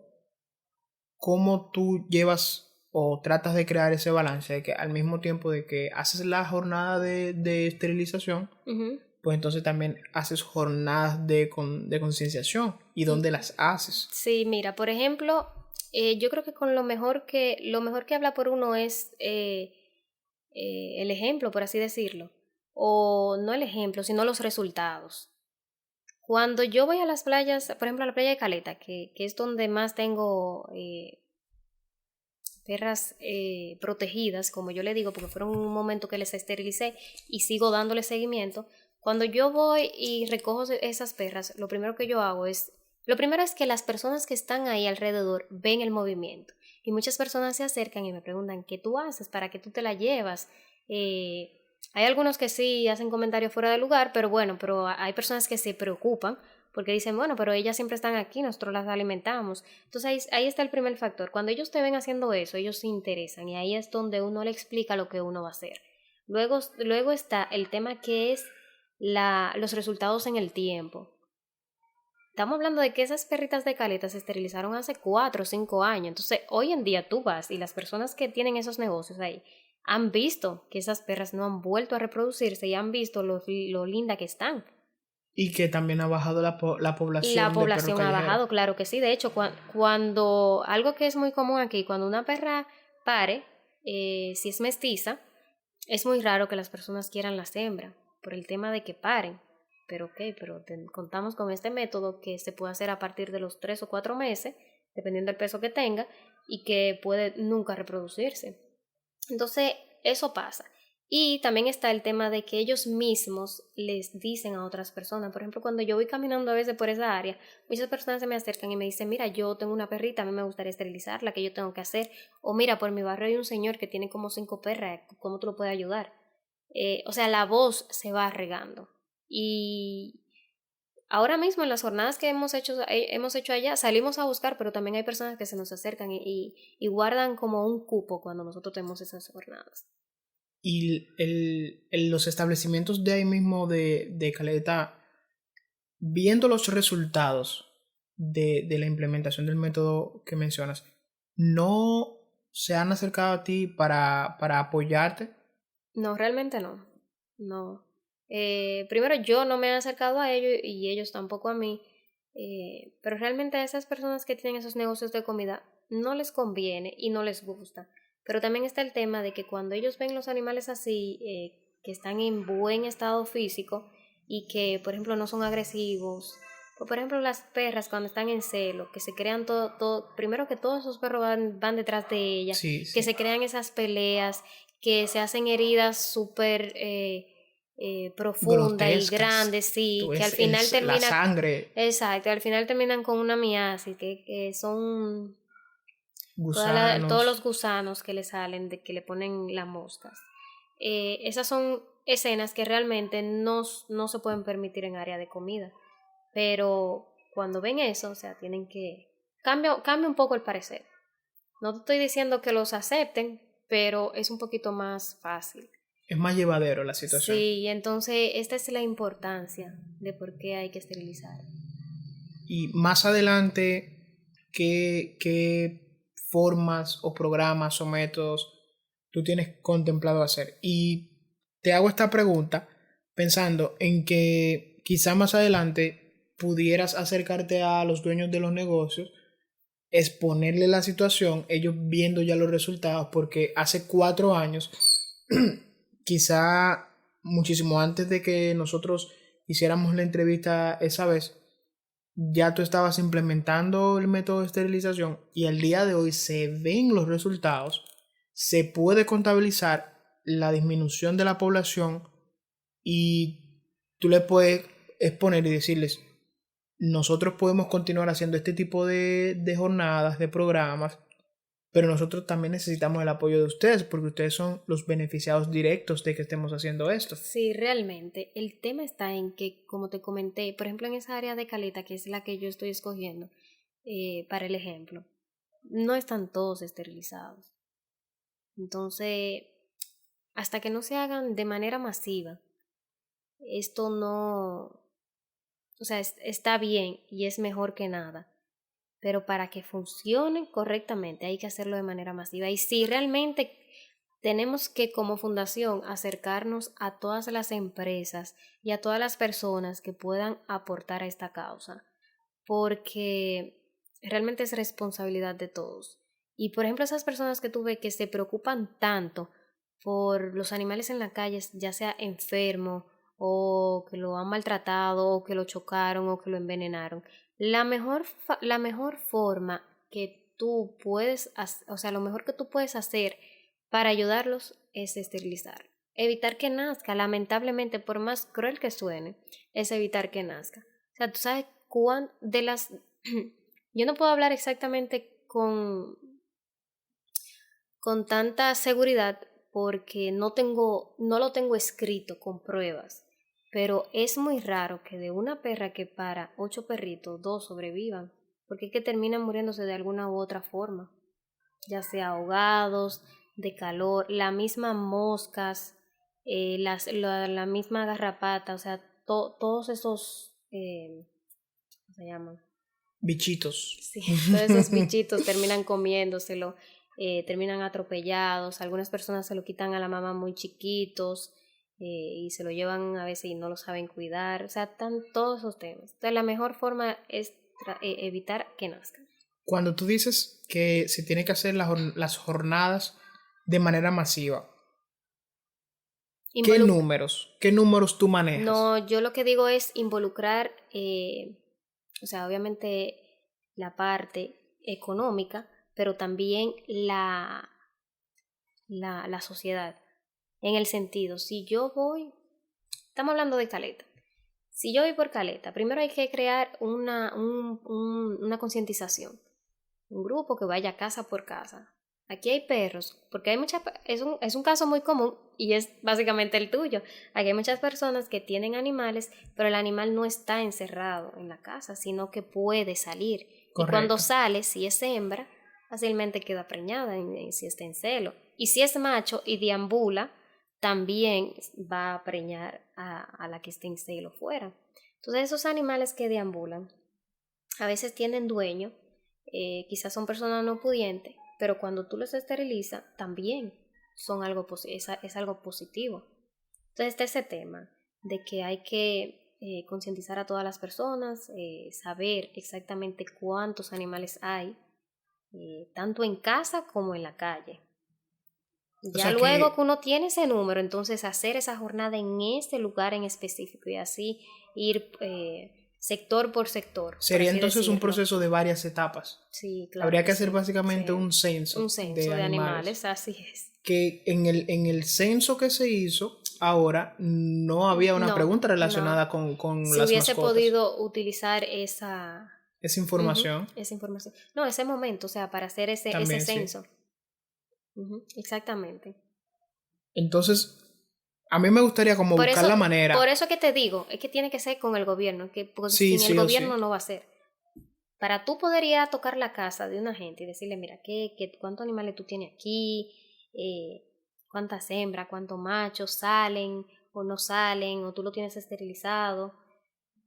tú llevas o tratas de crear ese balance de que al mismo tiempo de que haces la jornada de esterilización, Ujú. pues entonces también haces jornadas de concienciación y dónde las haces? Sí, mira, por ejemplo, yo creo que con lo mejor que habla por uno es el ejemplo, por así decirlo, o no el ejemplo, sino los resultados. Cuando yo voy a las playas, por ejemplo, a la playa de Caleta, que es donde más tengo perras protegidas, como yo le digo, porque fueron un momento que les esterilicé y sigo dándole seguimiento. Cuando yo voy y recojo esas perras, lo primero es que las personas que están ahí alrededor ven el movimiento. Y muchas personas se acercan y me preguntan, ¿qué tú haces? ¿Para qué tú te la llevas? Hay algunos que sí hacen comentarios fuera de lugar, pero bueno, pero hay personas que se preocupan porque dicen, bueno, pero ellas siempre están aquí, nosotros las alimentamos. Entonces ahí está el primer factor. Cuando ellos te ven haciendo eso, ellos se interesan y ahí es donde uno le explica lo que uno va a hacer. Luego está el tema que es los resultados en el tiempo. Estamos hablando de que esas perritas de Caleta se esterilizaron hace 4 o 5 años. Entonces, hoy en día tú vas y las personas que tienen esos negocios ahí han visto que esas perras no han vuelto a reproducirse y han visto lo linda que están. Y que también ha bajado la La población de perros población ha callejeros. bajado, claro que sí. De hecho, cuando algo que es muy común aquí, cuando una perra pare, si es mestiza, es muy raro que las personas quieran las hembras por el tema de que paren. Pero contamos con este método que se puede hacer a partir de los 3 o 4 meses, dependiendo del peso que tenga, y que puede nunca reproducirse. Entonces, eso pasa. Y también está el tema de que ellos mismos les dicen a otras personas. Por ejemplo, cuando yo voy caminando a veces por esa área, muchas personas se me acercan y me dicen, mira, yo tengo una perrita, a mí me gustaría esterilizarla, ¿qué yo tengo que hacer? O mira, por mi barrio hay un señor que tiene como 5 perras, ¿cómo tú lo puedes ayudar? O sea, la voz se va regando. Y ahora mismo en las jornadas que hemos hecho allá, salimos a buscar, pero también hay personas que se nos acercan y guardan como un cupo cuando nosotros tenemos esas jornadas. Y los establecimientos de ahí mismo de Caleta, viendo los resultados de la implementación del método que mencionas, ¿no se han acercado a ti para apoyarte? No, realmente no. No. Primero, yo no me he acercado a ellos y ellos tampoco a mí. Pero realmente a esas personas que tienen esos negocios de comida no les conviene y no les gusta. Pero también está el tema de que cuando ellos ven los animales así, que están en buen estado físico y que, por ejemplo, no son agresivos, o por ejemplo las perras cuando están en celo, que se crean primero que todos esos perros van detrás de ella, Sí, que sí. se crean esas peleas, que se hacen heridas súper profundas y Grotescas. grandes, sí, Tú que al ves final la termina, sangre, exacto, al final terminan con una miasis, que son todos gusanos. los gusanos que le salen, de que le ponen las moscas. Esas son escenas que realmente no se pueden permitir en área de comida, pero cuando ven eso, o sea, tienen que... Cambia un poco el parecer. No te estoy diciendo que los acepten, pero es un poquito más fácil. Es más llevadero la situación. Sí, entonces esta es la importancia de por qué hay que esterilizar. Y más adelante, ¿qué formas o programas o métodos tú tienes contemplado hacer? Y te hago esta pregunta pensando en que quizá más adelante pudieras acercarte a los dueños de los negocios, exponerle la situación, ellos viendo ya los resultados, porque hace 4 años, quizá muchísimo antes de que nosotros hiciéramos la entrevista esa vez, ya tú estabas implementando el método de esterilización y al día de hoy se ven los resultados, se puede contabilizar la disminución de la población y tú le puedes exponer y decirles, nosotros podemos continuar haciendo este tipo de jornadas, de programas, pero nosotros también necesitamos el apoyo de ustedes porque ustedes son los beneficiados directos de que estemos haciendo esto. Sí, realmente. El tema está en que, como te comenté, por ejemplo, en esa área de Caleta, que es la que yo estoy escogiendo para el ejemplo, no están todos esterilizados. Entonces, hasta que no se hagan de manera masiva, esto no, o sea, está bien y es mejor que nada, pero para que funcione correctamente hay que hacerlo de manera masiva. Y si realmente tenemos que como fundación acercarnos a todas las empresas y a todas las personas que puedan aportar a esta causa, porque realmente es responsabilidad de todos. Y por ejemplo, esas personas que tú ves que se preocupan tanto por los animales en la calle, ya sea enfermo o que lo han maltratado o que lo chocaron o que lo envenenaron, la mejor forma que tú puedes, o sea, lo mejor que tú puedes hacer para ayudarlos es esterilizar. Evitar que nazca, lamentablemente, por más cruel que suene, es evitar que nazca. O sea, tú sabes de las... Yo no puedo hablar exactamente con tanta seguridad porque no lo tengo escrito con pruebas, pero es muy raro que de una perra que para 8 perritos, 2 sobrevivan, porque es que terminan muriéndose de alguna u otra forma, ya sea ahogados, de calor, las mismas moscas, la misma garrapata, o sea, todos esos, ¿cómo se llaman? Bichitos. Sí, todos esos bichitos terminan comiéndoselo, terminan atropellados, algunas personas se lo quitan a la mamá muy chiquitos y se lo llevan a veces y no lo saben cuidar, o sea, están todos esos temas. Entonces la mejor forma es evitar que nazcan. Cuando tú dices que se tiene que hacer las jornadas de manera masiva, ¿qué números tú manejas? No, yo lo que digo es involucrar, o sea, obviamente la parte económica, pero también la sociedad. En el sentido, si yo voy, estamos hablando de Caleta. Si yo voy por Caleta, primero hay que crear una concientización, un grupo que vaya casa por casa. Aquí hay perros, porque es un caso muy común y es básicamente el tuyo. Aquí hay muchas personas que tienen animales, pero el animal no está encerrado en la casa, sino que puede salir. Correcto. Y cuando sale, si es hembra, fácilmente queda preñada si está en celo. Y si es macho y deambula, también va a preñar a la que esté en celo fuera. Entonces esos animales que deambulan a veces tienen dueño, quizás son personas no pudientes, pero cuando tú los esterilizas también son es algo positivo. Entonces está ese tema de que hay que concientizar a todas las personas, saber exactamente cuántos animales hay, tanto en casa como en la calle. Ya luego que uno tiene ese número, entonces hacer esa jornada en este lugar en específico y así ir sector por sector. Sería entonces un proceso de varias etapas. Sí, claro. Habría que hacer básicamente un censo de animales, así es. Que en el censo que se hizo, ahora no había una pregunta relacionada con las mascotas. Si hubiese podido utilizar esa información. Esa información. No, ese momento, o sea, para hacer ese censo. Sí. Exactamente. Entonces, a mí me gustaría como buscar la manera. Por eso que te digo, es que tiene que ser con el gobierno, porque sin el gobierno no va a ser. Para tú poder ir a tocar la casa de una gente y decirle, mira, ¿cuántos animales tú tienes aquí? ¿Cuántas hembras, cuántos machos salen o no salen? ¿O tú lo tienes esterilizado?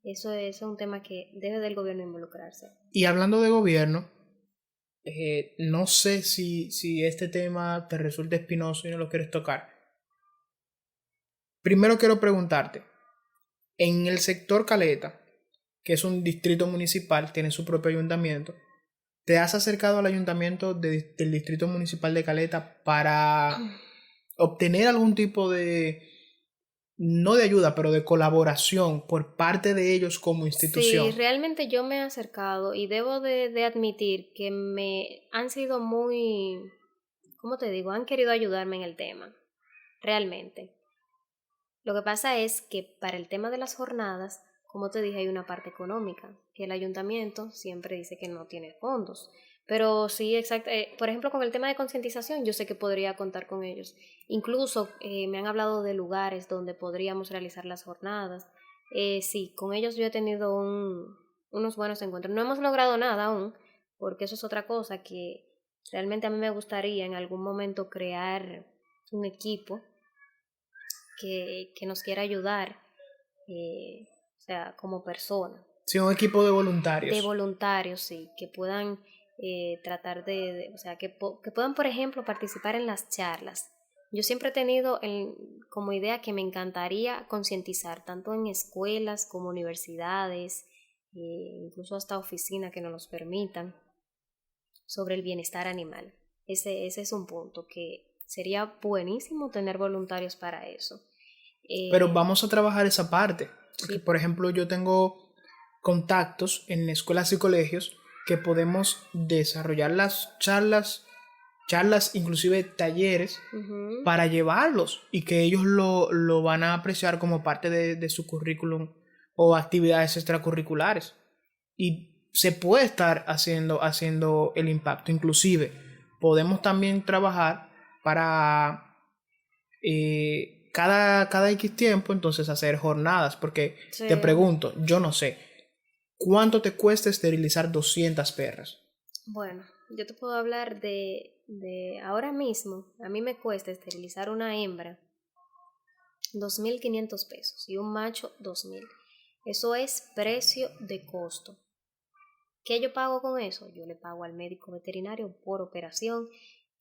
Eso es un tema que debe del gobierno involucrarse. Y hablando de gobierno, no sé si este tema te resulta espinoso y no lo quieres tocar. Primero quiero preguntarte, en el sector Caleta, que es un distrito municipal, tiene su propio ayuntamiento, ¿te has acercado al ayuntamiento del distrito municipal de Caleta para obtener algún tipo de, no de ayuda, pero de colaboración por parte de ellos como institución? Sí, realmente yo me he acercado y debo de admitir que me han sido muy, ¿cómo te digo? Han querido ayudarme en el tema, realmente. Lo que pasa es que para el tema de las jornadas, como te dije, hay una parte económica, que el ayuntamiento siempre dice que no tiene fondos. Pero sí, exacto. Por ejemplo, con el tema de concientización, yo sé que podría contar con ellos. Incluso me han hablado de lugares donde podríamos realizar las jornadas. Sí, con ellos yo he tenido unos buenos encuentros. No hemos logrado nada aún, porque eso es otra cosa que realmente a mí me gustaría en algún momento crear un equipo que nos quiera ayudar o sea, como persona. Sí, un equipo de De voluntarios. voluntarios, sí, que puedan tratar o sea, que puedan, por ejemplo, participar en las charlas. Yo siempre he tenido como idea que me encantaría concientizar, tanto en escuelas como universidades, incluso hasta oficinas que nos los permitan, sobre el bienestar animal. Ese es un punto que sería buenísimo tener voluntarios para eso. Pero vamos a trabajar esa parte. Porque, Sí. por ejemplo, yo tengo contactos en escuelas y colegios que podemos desarrollar las charlas, inclusive talleres, Ujú. para llevarlos y que ellos lo van a apreciar como parte de su currículum o actividades extracurriculares. Y se puede estar haciendo el impacto. Inclusive, podemos también trabajar para cada X tiempo, entonces hacer jornadas, porque Sí. te pregunto, yo no sé, ¿cuánto te cuesta esterilizar 200 perras? Bueno, yo te puedo hablar de ahora mismo, a mí me cuesta esterilizar una hembra 2.500 pesos y un macho 2.000. Eso es precio de costo. ¿Qué yo pago con eso? Yo le pago al médico veterinario por operación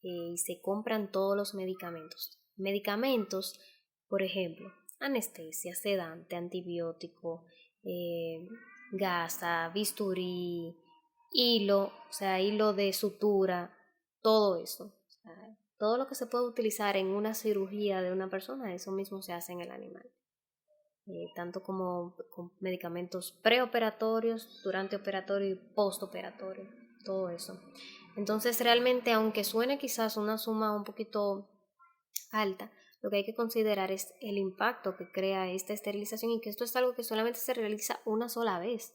y se compran todos los medicamentos. Medicamentos, por ejemplo, anestesia, sedante, antibiótico, eh, gasa, bisturí, hilo, o sea, hilo de sutura, todo eso. O sea, todo lo que se puede utilizar en una cirugía de una persona, eso mismo se hace en el animal. Tanto como con medicamentos preoperatorios, durante operatorio y postoperatorio, todo eso. Entonces realmente, aunque suene quizás una suma un poquito alta, lo que hay que considerar es el impacto que crea esta esterilización y que esto es algo que solamente se realiza una sola vez.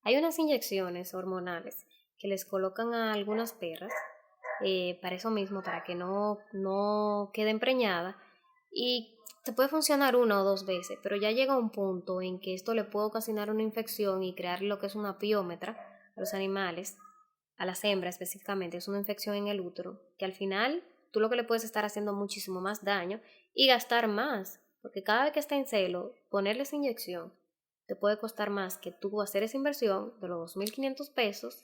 Hay unas inyecciones hormonales que les colocan a algunas perras para eso mismo, para que no queden preñadas y te puede funcionar una o dos veces, pero ya llega un punto en que esto le puede ocasionar una infección y crear lo que es una piómetra a los animales, a las hembras específicamente, es una infección en el útero, que al final tú lo que le puedes estar haciendo muchísimo más daño y gastar más, porque cada vez que está en celo, ponerles inyección te puede costar más que tú hacer esa inversión de los 2.500 pesos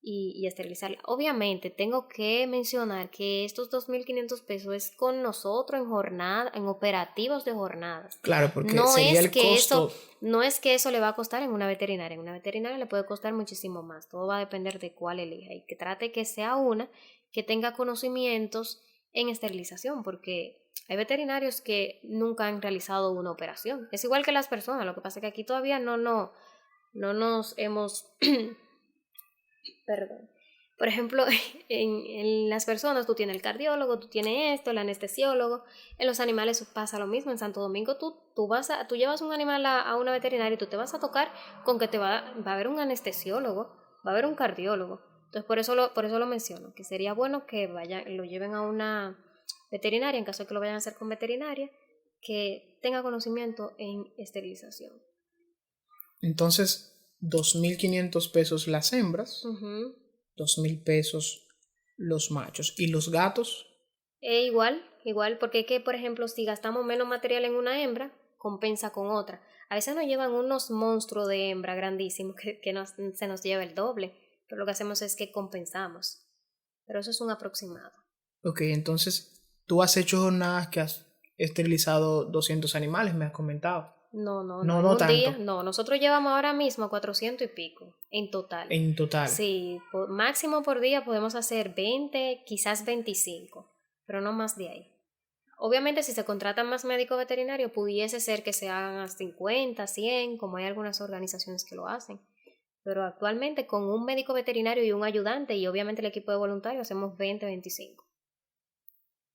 y esterilizarla. Obviamente tengo que mencionar que estos 2.500 pesos es con nosotros en jornada, en operativos de jornadas. Claro, porque No sería es el que eso, costo. no es que eso le va a costar en una veterinaria. En una veterinaria le puede costar muchísimo más. Todo va a depender de cuál elija y que trate que sea una que tenga conocimientos en esterilización, porque hay veterinarios que nunca han realizado una operación. Es igual que las personas. Lo que pasa es que aquí todavía no nos hemos perdón. Por ejemplo, en las personas tú tienes el cardiólogo, tú tienes esto, el anestesiólogo. En los animales pasa lo mismo. En Santo Domingo tú llevas un animal a una veterinaria y tú te vas a tocar con que va a haber un anestesiólogo, va a haber un cardiólogo. Entonces por eso lo menciono, que sería bueno que lo lleven a una veterinaria, en caso de que lo vayan a hacer con veterinaria, que tenga conocimiento en esterilización. Entonces, 2.500 pesos las hembras, Uh-huh. 2.000 pesos los machos. ¿Y los gatos? Igual, porque es que, por ejemplo, si gastamos menos material en una hembra, compensa con otra. A veces nos llevan unos monstruos de hembra grandísimos que se nos lleva el doble, pero lo que hacemos es que compensamos. Pero eso es un aproximado. Ok, entonces, tú has hecho jornadas que has esterilizado 200 animales, me has comentado. No, No, en no un día, tanto, no, nosotros llevamos ahora mismo 400 y pico en total. en total. Sí, máximo por día podemos hacer 20, quizás 25, pero no más de ahí. Obviamente, si se contratan más médicos veterinarios, pudiese ser que se hagan a 50, 100, como hay algunas organizaciones que lo hacen. Pero actualmente, con un médico veterinario y un ayudante, y obviamente el equipo de voluntarios, hacemos 20, 25.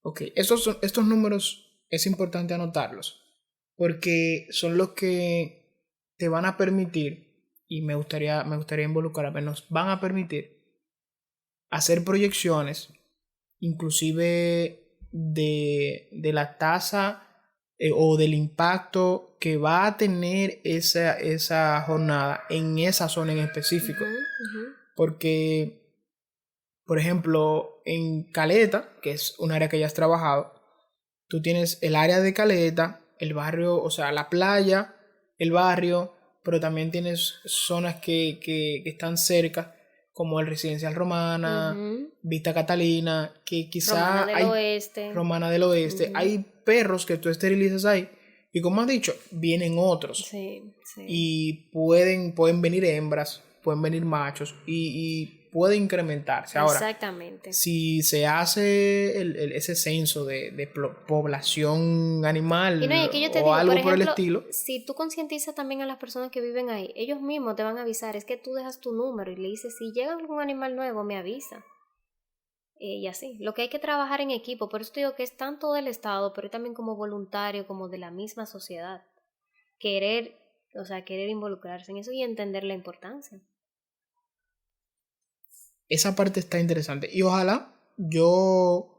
Ok, estos números es importante anotarlos, porque son los que te van a permitir, y me gustaría involucrarme, nos van a permitir hacer proyecciones, inclusive de la tasa o del impacto que va a tener esa jornada en esa zona en específico. Uh-huh. Porque, por ejemplo, en Caleta, que es un área que ya has trabajado, tú tienes el área de Caleta, el barrio, o sea, la playa el barrio, pero también tienes zonas que están cerca, como el Residencial Romana, Vista Catalina, que quizá Romana del Oeste. Romana del Oeste. Hay perros que tú esterilizas ahí y, como has dicho, vienen otros. Sí. Y pueden venir hembras, pueden venir machos y puede incrementarse. Ahora, exactamente. Si se hace ese censo de población animal y no, y que yo te o digo, algo por el ejemplo, estilo. Si tú concientizas también a las personas que viven ahí, ellos mismos te van a avisar. Es que tú dejas tu número y le dices, si llega algún animal nuevo, me avisa. Y así. Lo que hay que trabajar en equipo. Por eso te digo que es tanto del Estado, pero también como voluntario, como de la misma sociedad. Querer involucrarse en eso y entender la importancia. Esa parte está interesante. Y ojalá yo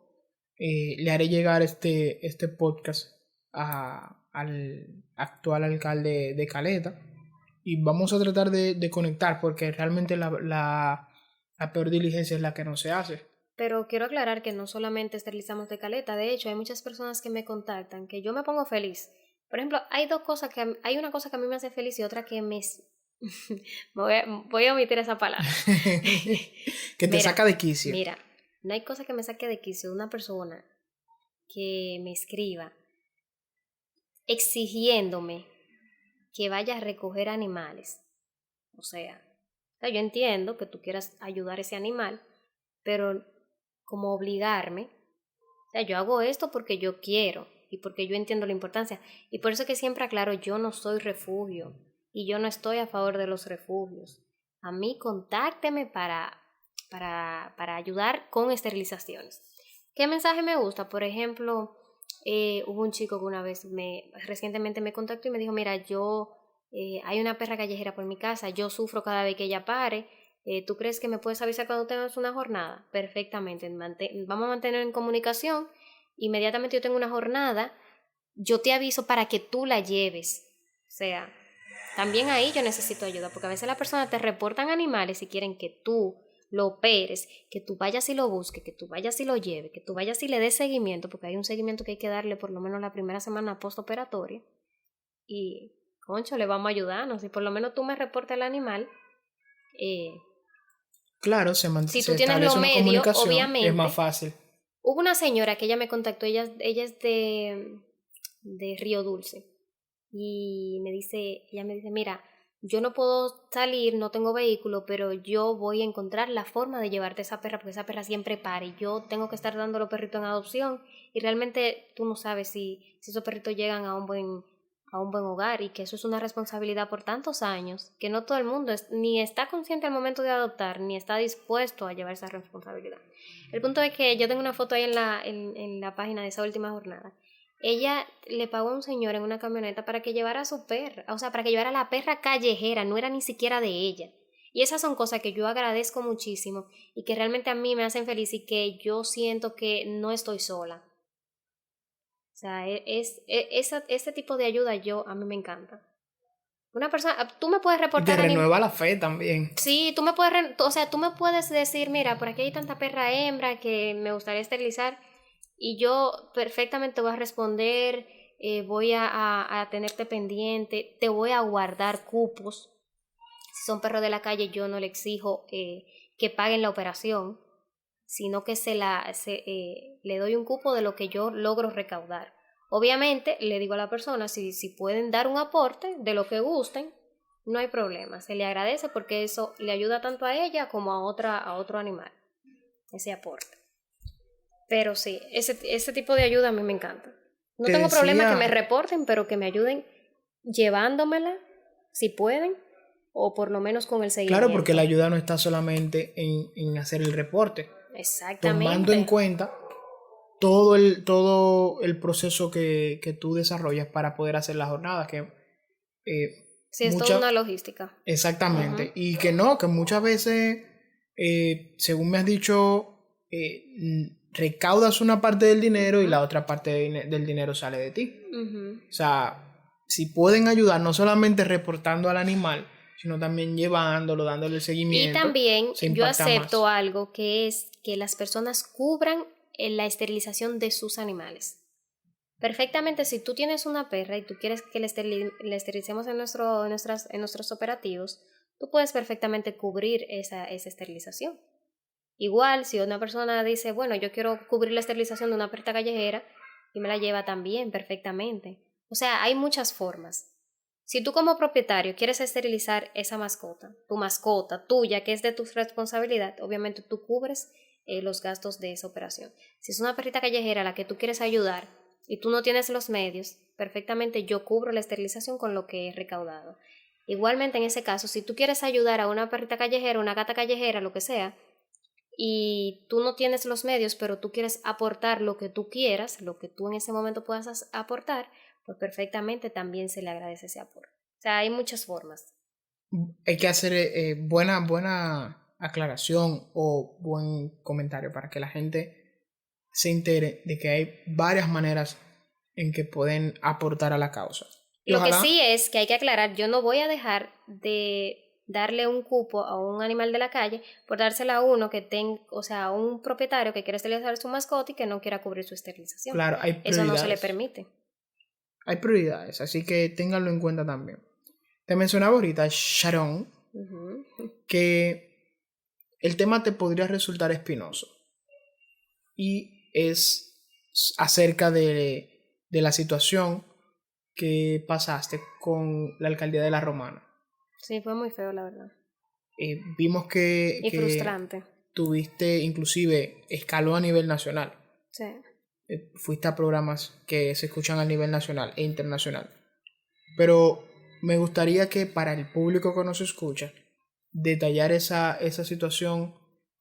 le haré llegar este podcast al actual alcalde de Caleta. Y vamos a tratar de conectar, porque realmente la peor diligencia es la que no se hace. Pero quiero aclarar que no solamente esterilizamos de Caleta. De hecho, hay muchas personas que me contactan que yo me pongo feliz. Por ejemplo, hay una cosa que a mí me hace feliz y otra que me voy a omitir esa palabra. Que te saca de quicio. Mira, no hay cosa que me saque de quicio de una persona que me escriba exigiéndome que vaya a recoger animales. O sea, yo entiendo que tú quieras ayudar a ese animal, pero como obligarme. O sea, yo hago esto porque yo quiero y porque yo entiendo la importancia. Y por eso que siempre aclaro, yo no soy refugio y yo no estoy a favor de los refugios. A mí contácteme para ayudar con esterilizaciones. ¿Qué mensaje me gusta? Por ejemplo, hubo un chico que una vez recientemente me contactó y me dijo, mira, hay una perra callejera por mi casa, yo sufro cada vez que ella pare. ¿Tú crees que me puedes avisar cuando tengas una jornada? Perfectamente, vamos a mantener en comunicación. Inmediatamente yo tengo una jornada, yo te aviso para que tú la lleves. O sea, también ahí yo necesito ayuda, porque a veces las personas te reportan animales y quieren que tú lo operes, que tú vayas y lo busques, que tú vayas y lo lleves, que tú vayas y le des seguimiento, porque hay un seguimiento que hay que darle por lo menos la primera semana postoperatoria. Y, concho, le vamos a ayudarnos. Si por lo menos tú me reportas el animal, claro, si tú tienes los medios, obviamente, es más fácil. Hubo una señora que ella me contactó, ella es de Río Dulce, y ella me dice, mira, yo no puedo salir, no tengo vehículo, pero yo voy a encontrar la forma de llevarte esa perra, porque esa perra siempre para, y yo tengo que estar dando los perritos en adopción, y realmente tú no sabes si esos perritos llegan a un buen hogar, y que eso es una responsabilidad por tantos años, que no todo el mundo ni está consciente al momento de adoptar, ni está dispuesto a llevar esa responsabilidad. El punto es que yo tengo una foto ahí en la página de esa última jornada. Ella le pagó a un señor en una camioneta para que llevara a su perra, o sea, para que llevara a la perra callejera, no era ni siquiera de ella. Y esas son cosas que yo agradezco muchísimo y que realmente a mí me hacen feliz y que yo siento que no estoy sola. O sea, ese tipo de ayuda a mí me encanta. Una persona, tú me puedes reportar... Y te renueva la fe también. Sí, tú me puedes decir, mira, por aquí hay tanta perra hembra que me gustaría esterilizar y yo perfectamente voy a responder, voy a tenerte pendiente, te voy a guardar cupos. Si son perros de la calle, yo no le exijo que paguen la operación, sino que le doy un cupo de lo que yo logro recaudar. Obviamente, le digo a la persona, si pueden dar un aporte de lo que gusten, no hay problema, se le agradece porque eso le ayuda tanto a ella como a otro animal, ese aporte. Pero sí, ese tipo de ayuda a mí me encanta. No tengo problema que me reporten, pero que me ayuden llevándomela, si pueden, o por lo menos con el seguimiento. Claro, porque la ayuda no está solamente en hacer el reporte. Exactamente. Tomando en cuenta todo el proceso que tú desarrollas para poder hacer la jornada, que sí, es toda una logística. Exactamente. Y que muchas veces, según me has dicho, recaudas una parte del dinero y la otra parte del dinero sale de ti. O sea, si pueden ayudar, no solamente reportando al animal, sino también llevándolo, dándole el seguimiento. Y también yo acepto algo que es que las personas cubran la esterilización de sus animales. Perfectamente, si tú tienes una perra y tú quieres que le esterilicemos en nuestros operativos, tú puedes perfectamente cubrir esa esterilización. Igual, si una persona dice, bueno, yo quiero cubrir la esterilización de una perrita callejera, y me la lleva también perfectamente. O sea, hay muchas formas. Si tú como propietario quieres esterilizar esa mascota, tu mascota tuya, que es de tu responsabilidad, obviamente tú cubres los gastos de esa operación. Si es una perrita callejera a la que tú quieres ayudar y tú no tienes los medios, perfectamente yo cubro la esterilización con lo que he recaudado. Igualmente en ese caso, si tú quieres ayudar a una perrita callejera, una gata callejera, lo que sea, y tú no tienes los medios, pero tú quieres aportar lo que tú quieras, lo que tú en ese momento puedas aportar, pues perfectamente también se le agradece ese aporte. O sea, hay muchas formas. Hay que hacer buena aclaración o buen comentario para que la gente se entere de que hay varias maneras en que pueden aportar a la causa. Y Lo que ojalá, sí es que hay que aclarar, yo no voy a dejar de darle un cupo a un animal de la calle por dársela a uno que tenga, o sea, a un propietario que quiere esterilizar su mascota y que no quiera cubrir su esterilización. claro, hay Eso no se le prioridades. permite. Hay prioridades, así que ténganlo en cuenta también. Te mencionaba ahorita, Sharon, Uh-huh. que el tema te podría resultar espinoso. Y es acerca de la situación que pasaste con la alcaldía de La Romana. Sí, fue muy feo, la verdad. Vimos Y que frustrante. tuviste, inclusive, escaló a nivel nacional. Sí. Fuiste a programas que se escuchan a nivel nacional e internacional. Pero me gustaría que para el público que nos escucha, detallar esa situación,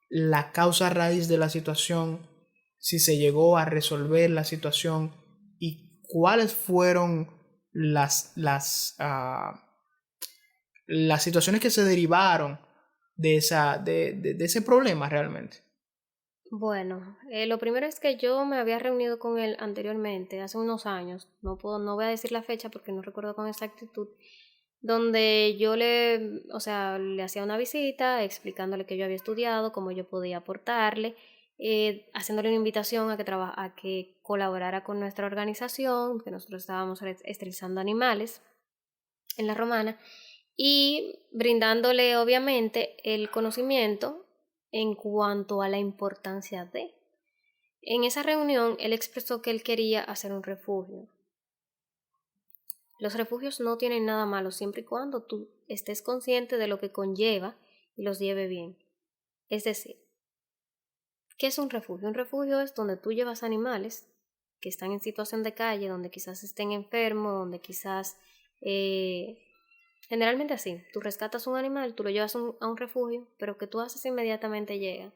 la causa raíz de la situación, si se llegó a resolver la situación y cuáles fueron las situaciones que se derivaron de ese problema realmente. Bueno, lo primero es que yo me había reunido con él anteriormente, hace unos años, no voy a decir la fecha porque no recuerdo con exactitud, donde yo o sea, le hacía una visita explicándole que yo había estudiado, cómo yo podía aportarle, haciéndole una invitación a que colaborara con nuestra organización, que nosotros estábamos esterilizando animales en La Romana, y brindándole obviamente el conocimiento en cuanto a la importancia de. En esa reunión él expresó que él quería hacer un refugio. Los refugios no tienen nada malo siempre y cuando tú estés consciente de lo que conlleva y los lleve bien. Es decir, ¿qué es un refugio? Un refugio es donde tú llevas animales que están en situación de calle, donde quizás estén enfermos, donde quizás generalmente así, tú rescatas un animal, tú lo llevas a un refugio, pero que tú haces inmediatamente llega.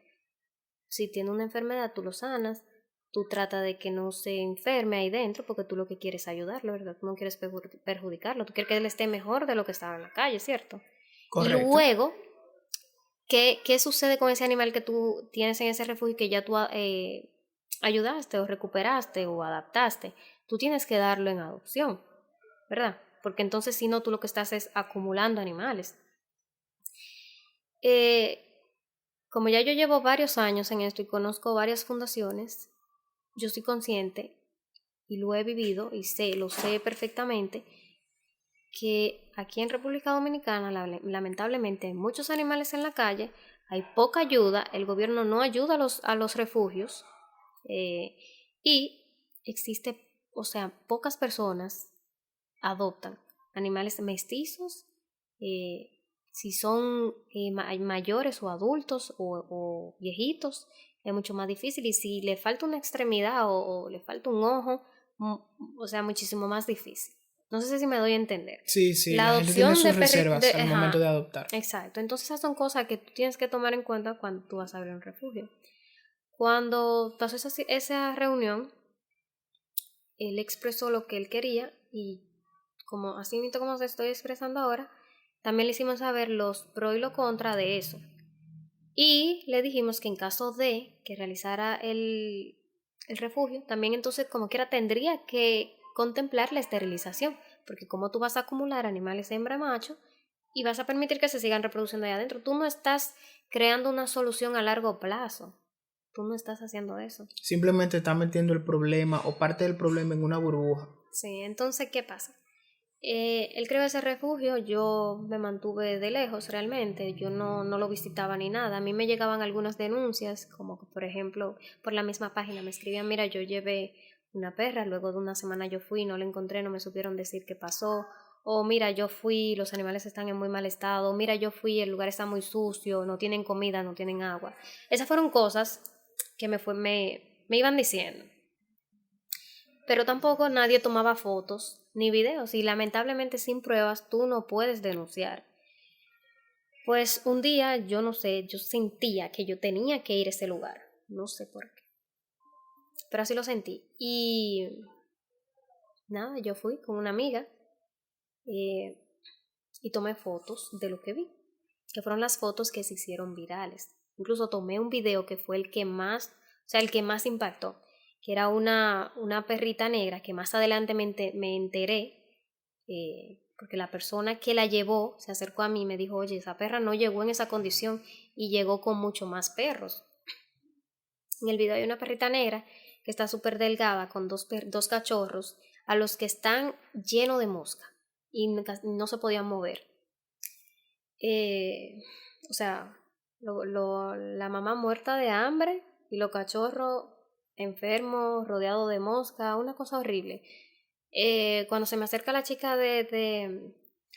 Si tiene una enfermedad, tú lo sanas, tú tratas de que no se enferme ahí dentro, porque tú lo que quieres es ayudarlo, ¿verdad? Tú no quieres perjudicarlo, tú quieres que él esté mejor de lo que estaba en la calle, ¿cierto? Y Correcto. luego, ¿qué sucede con ese animal que tú tienes en ese refugio y que ya tú ayudaste o recuperaste o adaptaste? Tú tienes que darlo en adopción, ¿verdad? Porque entonces si no, tú lo que estás es acumulando animales. Como ya yo llevo varios años en esto y conozco varias fundaciones, yo soy consciente y lo he vivido y lo sé perfectamente, que aquí en República Dominicana lamentablemente hay muchos animales en la calle, hay poca ayuda, el gobierno no ayuda a los refugios y existe, o sea, pocas personas adoptan animales mestizos, si son mayores o adultos o viejitos, es mucho más difícil. Y si le falta una extremidad o le falta un ojo, o sea, muchísimo más difícil. No sé si me doy a entender. Sí, sí, La la gente tiene adopción sus reservas al momento de adoptar. exacto. Entonces esas son cosas que tú tienes que tomar en cuenta cuando tú vas a abrir un refugio. Cuando pasó esa reunión, él expresó lo que él quería y como así mismo como se estoy expresando ahora, también le hicimos saber los pros y los contras de eso. Y le dijimos que en caso de que realizara el refugio, también entonces como quiera tendría que contemplar la esterilización, porque como tú vas a acumular animales hembra-macho y vas a permitir que se sigan reproduciendo ahí adentro, tú no estás creando una solución a largo plazo. tú no estás haciendo eso. Simplemente estás metiendo el problema o parte del problema en una burbuja. Sí, entonces, ¿qué pasa? Él creó ese refugio, yo me mantuve de lejos realmente, yo no lo visitaba ni nada. A mí me llegaban algunas denuncias, como que, por ejemplo, por la misma página me escribían, mira, yo llevé una perra, luego de una semana yo fui, no la encontré, no me supieron decir qué pasó, o mira, yo fui, los animales están en muy mal estado, mira, yo fui, el lugar está muy sucio, no tienen comida, no tienen agua. Esas fueron cosas que me iban diciendo. Pero tampoco nadie tomaba fotos ni videos y lamentablemente sin pruebas tú no puedes denunciar. Pues un día, yo no sé, yo sentía que yo tenía que ir a ese lugar. No sé por qué. Pero así lo sentí. Y nada, yo fui con una amiga y tomé fotos de lo que vi. Que fueron las fotos que se hicieron virales. Incluso tomé un video que fue el que más, o sea, el que más impactó. Que era una perrita negra que más adelante me enteré, porque la persona que la llevó se acercó a mí y me dijo, oye, esa perra no llegó en esa condición y llegó con mucho más perros. En el video hay una perrita negra que está súper delgada con dos cachorros a los que están llenos de mosca y no se podían mover. O sea, la mamá muerta de hambre y los cachorros enfermos, rodeados de mosca, una cosa horrible. Cuando se me acerca la chica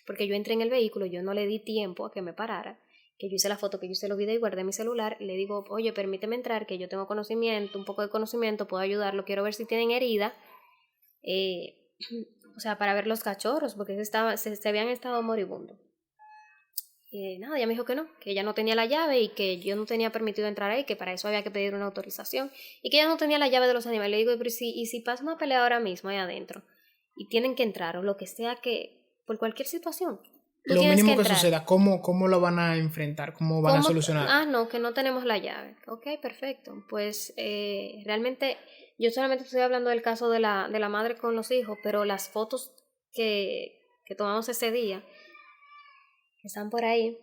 porque yo entré en el vehículo, yo no le di tiempo a que me parara, que yo hice la foto, que yo hice los videos y guardé mi celular, y le digo, oye, permíteme entrar, que yo tengo conocimiento, un poco de conocimiento, puedo ayudarlo, quiero ver si tienen herida, o sea, para ver los cachorros, porque se habían estado moribundos. Nada, ella me dijo que no, que ella no tenía la llave y que yo no tenía permitido entrar ahí, que para eso había que pedir una autorización y que ella no tenía la llave de los animales. Le digo, pero si pasa una pelea ahora mismo ahí adentro y tienen que entrar o lo que sea, que por cualquier situación, tú Lo tienes mínimo que que entrar. suceda, ¿cómo lo van a enfrentar? ¿Cómo van a solucionar? Ah, no, que no tenemos la llave. Ok, perfecto. Pues realmente yo solamente estoy hablando del caso de la madre con los hijos, pero las fotos que tomamos ese día, que están por ahí,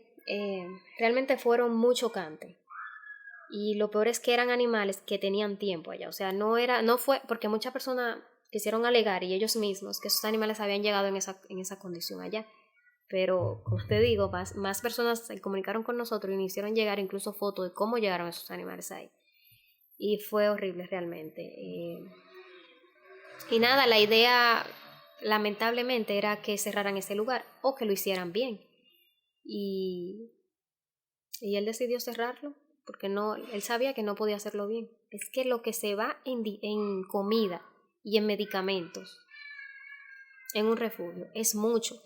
realmente fueron muy chocantes. Y lo peor es que eran animales que tenían tiempo allá. O sea, no fue, porque muchas personas quisieron alegar y ellos mismos que esos animales habían llegado en esa condición allá. Pero, como te digo, más personas se comunicaron con nosotros y nos hicieron llegar incluso fotos de cómo llegaron esos animales ahí. Y fue horrible realmente. Y nada, la idea lamentablemente era que cerraran ese lugar o que lo hicieran bien. Y él decidió cerrarlo porque él sabía que no podía hacerlo bien. Es que lo que se va en comida y en medicamentos en un refugio es mucho.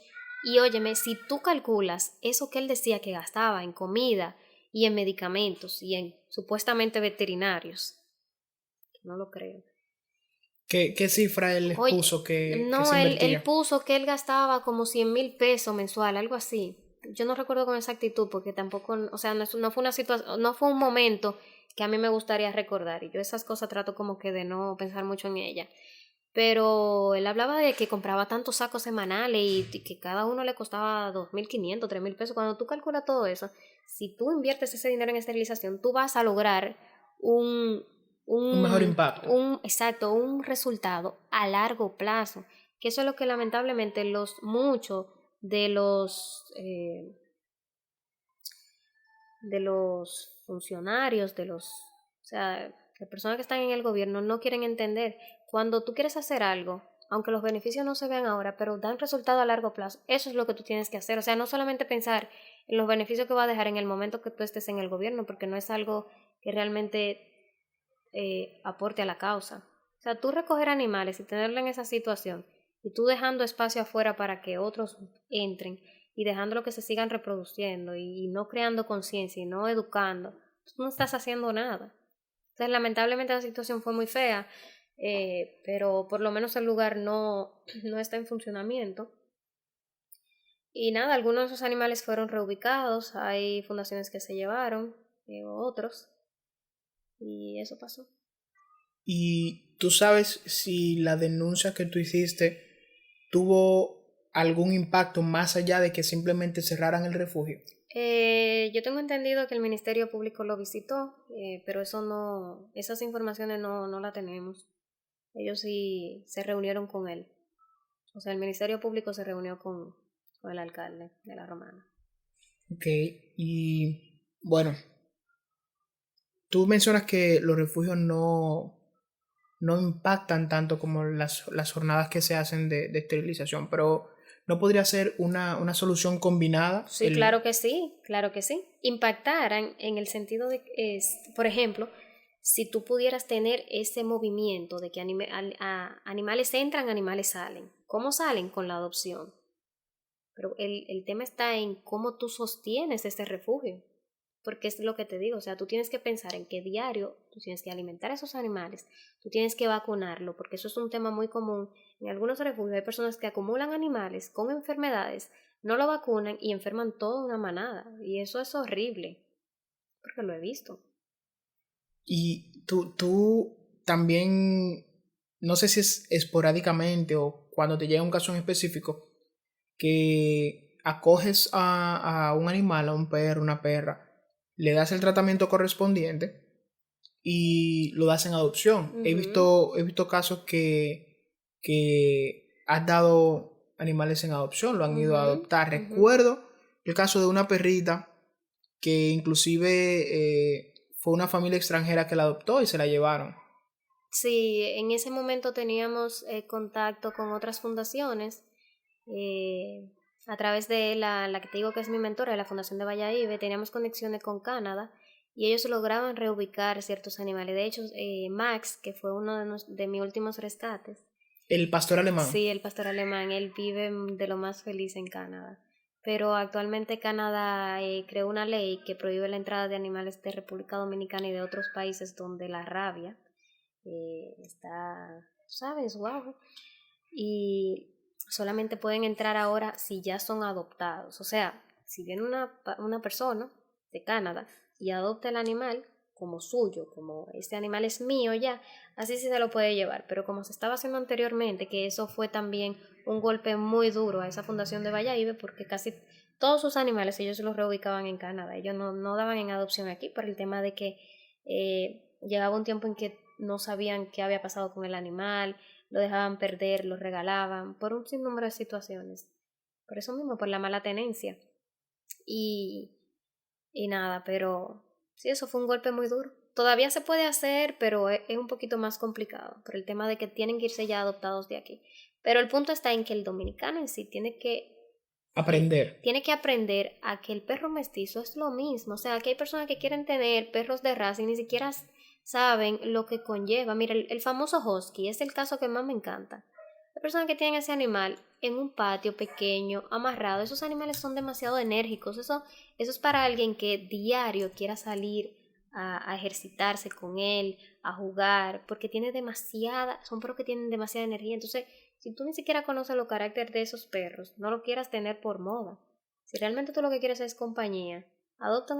Y óyeme, si tú calculas eso que él decía que gastaba en comida y en medicamentos y en supuestamente veterinarios, no lo creo. ¿Qué cifra él les puso que no, se invertía? él puso que él gastaba como 100,000 pesos mensual, algo así. Yo no recuerdo con exactitud porque tampoco, o sea, no fue una situación, no fue un momento que a mí me gustaría recordar y yo esas cosas trato como que de no pensar mucho en ella. Pero él hablaba de que compraba tantos sacos semanales y que cada uno le costaba 2,500, 3,000 pesos. Cuando tú calculas todo eso, si tú inviertes ese dinero en esterilización, tú vas a lograr un mejor impacto. Exacto, un resultado a largo plazo. Que eso es lo que lamentablemente muchos de los funcionarios, o sea, las personas que están en el gobierno no quieren entender. Cuando tú quieres hacer algo, aunque los beneficios no se vean ahora, pero dan resultado a largo plazo, eso es lo que tú tienes que hacer. O sea, no solamente pensar en los beneficios que va a dejar en el momento que tú estés en el gobierno, porque no es algo que realmente aporte a la causa. O sea, tú recoger animales y tenerlo en esa situación y tú dejando espacio afuera para que otros entren y dejándolo que se sigan reproduciendo y no creando conciencia y no educando, tú no estás haciendo nada. Entonces, lamentablemente la situación fue muy fea, pero por lo menos el lugar no está en funcionamiento. Y nada, algunos de esos animales fueron reubicados, hay fundaciones que se llevaron, otros, y eso pasó. ¿Y tú sabes si la denuncia que tú hiciste tuvo algún impacto más allá de que simplemente cerraran el refugio? Yo tengo entendido que el Ministerio Público lo visitó, pero esas informaciones no las tenemos. Ellos sí se reunieron con él. O sea, el Ministerio Público se reunió con el alcalde de La Romana. Ok, y bueno, tú mencionas que los refugios no impactan tanto como las jornadas que se hacen de esterilización, pero ¿no podría ser una solución combinada? Sí, claro que sí, claro que sí. Impactaran en el sentido de, por ejemplo, si tú pudieras tener ese movimiento de que animales entran, animales salen. ¿Cómo salen? Con la adopción. Pero el tema está en cómo tú sostienes este refugio. Porque es lo que te digo, o sea, tú tienes que pensar en que diario tú tienes que alimentar a esos animales, tú tienes que vacunarlo, porque eso es un tema muy común. En algunos refugios hay personas que acumulan animales con enfermedades, no lo vacunan y enferman toda una manada. Y eso es horrible, porque lo he visto. Y tú también, no sé si es esporádicamente o cuando te llega un caso en específico, que acoges a un animal, a un perro, una perra, le das el tratamiento correspondiente y lo das en adopción. Uh-huh. He visto casos que has dado animales en adopción, lo han ido a adoptar. Recuerdo el caso de una perrita que inclusive fue una familia extranjera que la adoptó y se la llevaron. Sí, en ese momento teníamos contacto con otras fundaciones a través de la que te digo que es mi mentora, la Fundación de Valladolid. Teníamos conexiones con Canadá y ellos lograban reubicar ciertos animales. De hecho, Max, que fue uno de mis últimos rescates. ¿El pastor alemán? Sí, el pastor alemán, él vive de lo más feliz en Canadá. Pero actualmente Canadá creó una ley que prohíbe la entrada de animales de República Dominicana y de otros países donde la rabia está, ¿sabes? Wow. Y solamente pueden entrar ahora si ya son adoptados. O sea, si viene una persona de Canadá y adopta el animal como suyo, como este animal es mío ya, así sí se lo puede llevar. Pero como se estaba haciendo anteriormente, que eso fue también un golpe muy duro a esa fundación de Valladolid, porque casi todos sus animales ellos los reubicaban en Canadá. Ellos no daban en adopción aquí por el tema de que llegaba un tiempo en que no sabían qué había pasado con el animal, lo dejaban perder, lo regalaban, por un sinnúmero de situaciones. Por eso mismo, por la mala tenencia. Y nada, pero sí, eso fue un golpe muy duro. Todavía se puede hacer, pero es un poquito más complicado, por el tema de que tienen que irse ya adoptados de aquí. Pero el punto está en que el dominicano en sí tiene que aprender a que el perro mestizo es lo mismo. O sea, que hay personas que quieren tener perros de raza y ni siquiera saben lo que conlleva. Mira, el famoso husky es el caso que más me encanta. Las personas que tienen ese animal en un patio pequeño, amarrado, esos animales son demasiado enérgicos. Eso es para alguien que diario quiera salir a ejercitarse con él, a jugar, porque son perros que tienen demasiada energía. Entonces, si tú ni siquiera conoces los caracteres de esos perros, no lo quieras tener por moda. Si realmente tú lo que quieres es compañía, adopta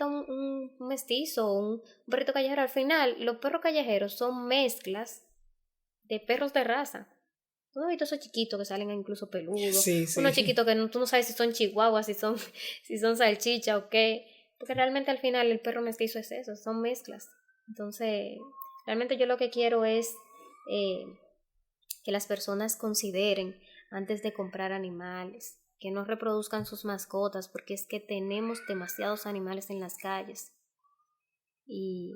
un mestizo o un perrito callejero. Al final, los perros callejeros son mezclas de perros de raza. ¿Tú no has visto esos chiquitos que salen incluso peludos? Sí. Unos chiquitos que tú no sabes si son chihuahuas, si son salchicha o qué. Porque realmente al final el perro mestizo es eso, son mezclas. Entonces, realmente yo lo que quiero es que las personas consideren antes de comprar animales, que no reproduzcan sus mascotas, porque es que tenemos demasiados animales en las calles. Y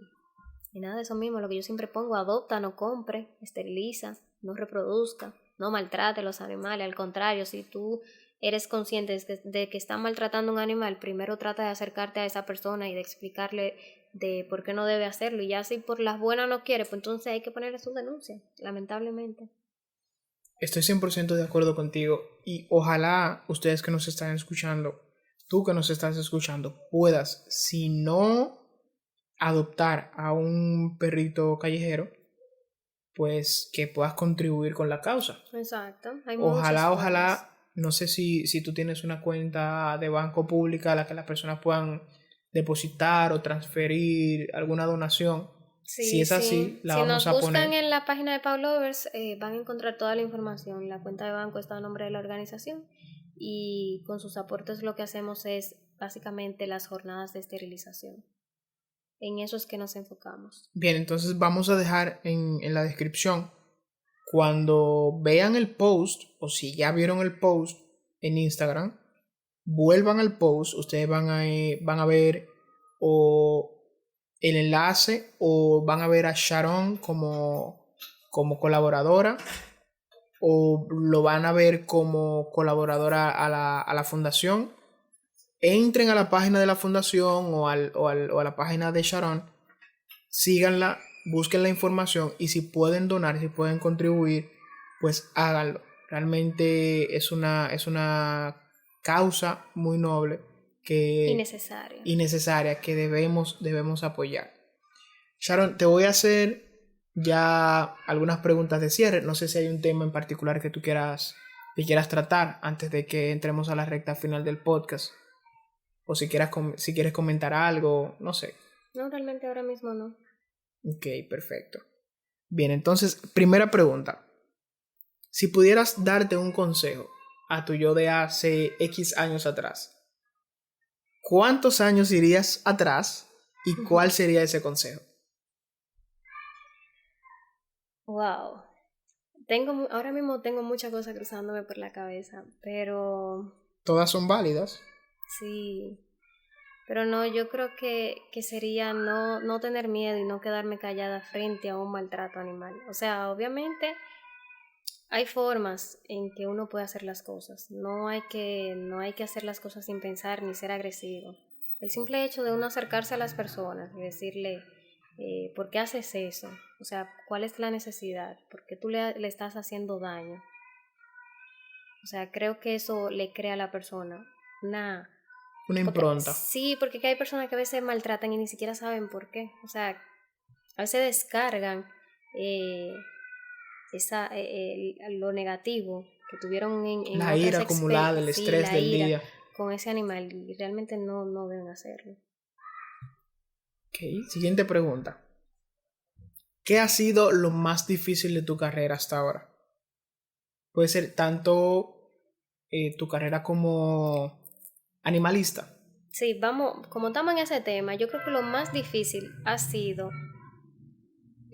nada, eso mismo, lo que yo siempre pongo: adopta, no compre, esteriliza, no reproduzca, no maltrate a los animales. Al contrario, si tú eres consciente de que están maltratando a un animal, primero trata de acercarte a esa persona y de explicarle de por qué no debe hacerlo. Y ya si por las buenas no quiere, pues entonces hay que ponerle su denuncia, lamentablemente. Estoy 100% de acuerdo contigo y ojalá ustedes que nos están escuchando, tú que nos estás escuchando, puedas, si no adoptar a un perrito callejero, pues que puedas contribuir con la causa. Exacto. Ojalá, no sé si tú tienes una cuenta de banco pública a la que las personas puedan depositar o transferir alguna donación. Sí, si es así, la vamos a poner. Si nos buscan en la página de Pavlovers, van a encontrar toda la información. La cuenta de banco está a nombre de la organización y con sus aportes lo que hacemos es básicamente las jornadas de esterilización. En eso es que nos enfocamos. Bien, entonces vamos a dejar en la descripción, cuando vean el post, o si ya vieron el post en Instagram, vuelvan al post, ustedes van a ver o el enlace o van a ver a Sharon como colaboradora, o lo van a ver como colaboradora a la fundación. Entren a la página de la fundación o a la página de Sharon, síganla, busquen la información y si pueden donar, si pueden contribuir, pues háganlo. Realmente es una causa muy noble Y y necesaria que debemos apoyar. Sharon, te voy a hacer ya algunas preguntas de cierre. No sé si hay un tema en particular que que quieras tratar antes de que entremos a la recta final del podcast. O si quieres comentar algo, no sé. No, realmente ahora mismo no. Ok, perfecto. Bien, entonces, primera pregunta. Si pudieras darte un consejo a tu yo de hace X años atrás, ¿cuántos años irías atrás y cuál sería ese consejo? Wow. Ahora mismo tengo muchas cosas cruzándome por la cabeza, pero Todas son válidas. sí. Pero no, yo creo que sería no tener miedo y no quedarme callada frente a un maltrato animal. O sea, obviamente hay formas en que uno puede hacer las cosas. No hay que hacer las cosas sin pensar ni ser agresivo. El simple hecho de uno acercarse a las personas y decirle, ¿por qué haces eso? O sea, ¿cuál es la necesidad? ¿Por qué tú le estás haciendo daño? O sea, creo que eso le crea a la persona Una porque impronta. sí, porque hay personas que a veces maltratan y ni siquiera saben por qué. O sea, a veces descargan eh, lo negativo que tuvieron en La ira otras acumulada, el sí, estrés la del ira día. con ese animal y realmente no deben hacerlo. Ok, siguiente pregunta. ¿Qué ha sido lo más difícil de tu carrera hasta ahora? Puede ser tanto tu carrera como animalista. Sí, vamos, como estamos en ese tema, yo creo que lo más difícil ha sido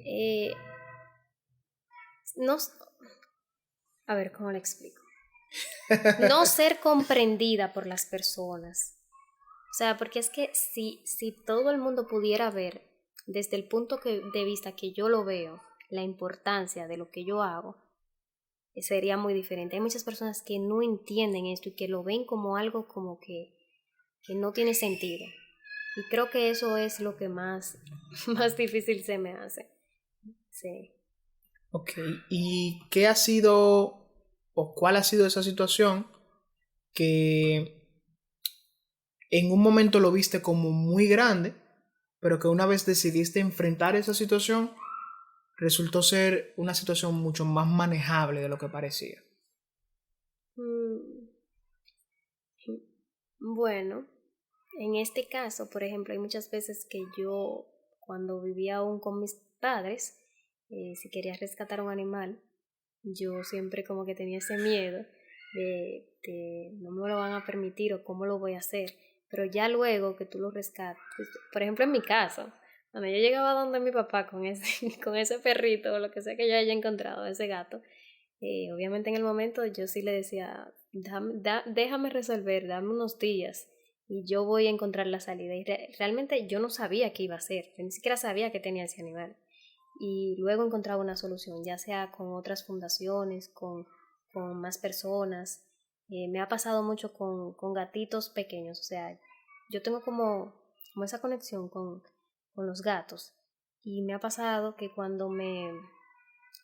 eh, no, a ver, ¿cómo le explico? No ser comprendida por las personas. O sea, porque es que si todo el mundo pudiera ver desde el punto de vista que yo lo veo, la importancia de lo que yo hago, sería muy diferente. Hay muchas personas que no entienden esto y que lo ven como algo como que no tiene sentido. Y creo que eso es lo que más, más difícil se me hace. Sí. Ok, ¿y qué ha sido o cuál ha sido esa situación que en un momento lo viste como muy grande, pero que una vez decidiste enfrentar esa situación, resultó ser una situación mucho más manejable de lo que parecía? Mm, Bueno, en este caso, por ejemplo, hay muchas veces que yo, cuando vivía aún con mis padres, si quería rescatar un animal, yo siempre como que tenía ese miedo de no me lo van a permitir o cómo lo voy a hacer. Pero ya luego que tú lo rescatas, por ejemplo en mi caso, cuando yo llegaba donde mi papá con ese, con ese perrito o lo que sea que yo haya encontrado, ese gato, obviamente en el momento yo sí le decía, déjame resolver, dame unos días y yo voy a encontrar la salida. Y realmente yo no sabía qué iba a hacer, yo ni siquiera sabía que tenía ese animal. Y luego encontraba una solución, ya sea con otras fundaciones, con más personas. Me ha pasado mucho con gatitos pequeños, o sea, yo tengo como esa conexión con los gatos. Y me ha pasado que cuando me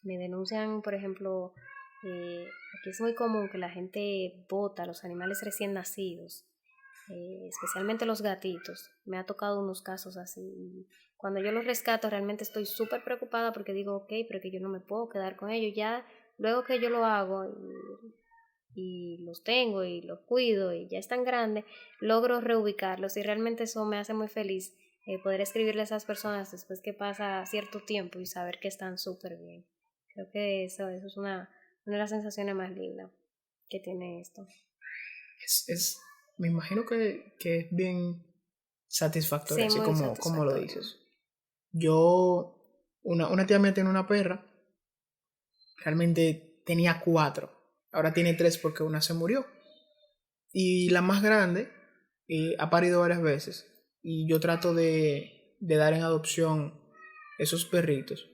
denuncian, por ejemplo, aquí es muy común que la gente bota a los animales recién nacidos, especialmente los gatitos. Me ha tocado unos casos así. Y cuando yo los rescato realmente estoy súper preocupada porque digo, ok, pero que yo no me puedo quedar con ellos. Ya luego que yo lo hago y los tengo y los cuido y ya están grandes, logro reubicarlos y realmente eso me hace muy feliz. Poder escribirle a esas personas después que pasa cierto tiempo y saber que están súper bien. Creo que eso es una de las sensaciones más lindas que tiene esto. Es me imagino que es bien satisfactorio, Sí, así muy como lo satisfactorio. dices. Yo, una tía mía tiene una perra, realmente tenía 4, ahora tiene 3 porque una se murió. Y la más grande ha parido varias veces y yo trato de dar en adopción esos perritos.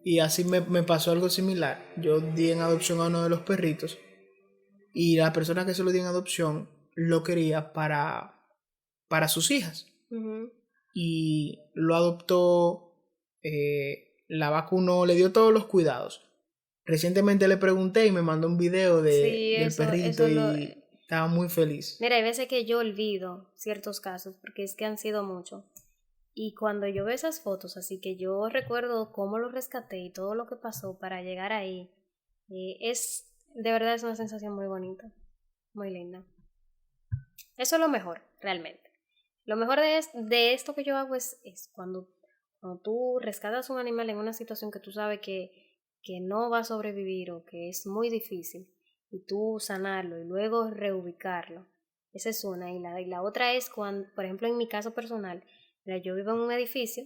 Y así me pasó algo similar. Yo di en adopción a uno de los perritos y la persona que se lo dio en adopción lo quería para sus hijas. Ujú. Y lo adoptó, la vacunó, le dio todos los cuidados. Recientemente le pregunté y me mandó un video Sí, del perrito eso lo... y estaba muy feliz. Mira, hay veces que yo olvido ciertos casos, porque es que han sido muchos. Y cuando yo veo esas fotos, así que yo recuerdo cómo lo rescaté y todo lo que pasó para llegar ahí, de verdad es una sensación muy bonita, muy linda. Eso es lo mejor, realmente. Lo mejor de esto que yo hago es cuando tú rescatas un animal en una situación que tú sabes que no va a sobrevivir o que es muy difícil, y tú sanarlo y luego reubicarlo. Esa es una. Y la otra es cuando, por ejemplo, en mi caso personal, mira, yo vivo en un edificio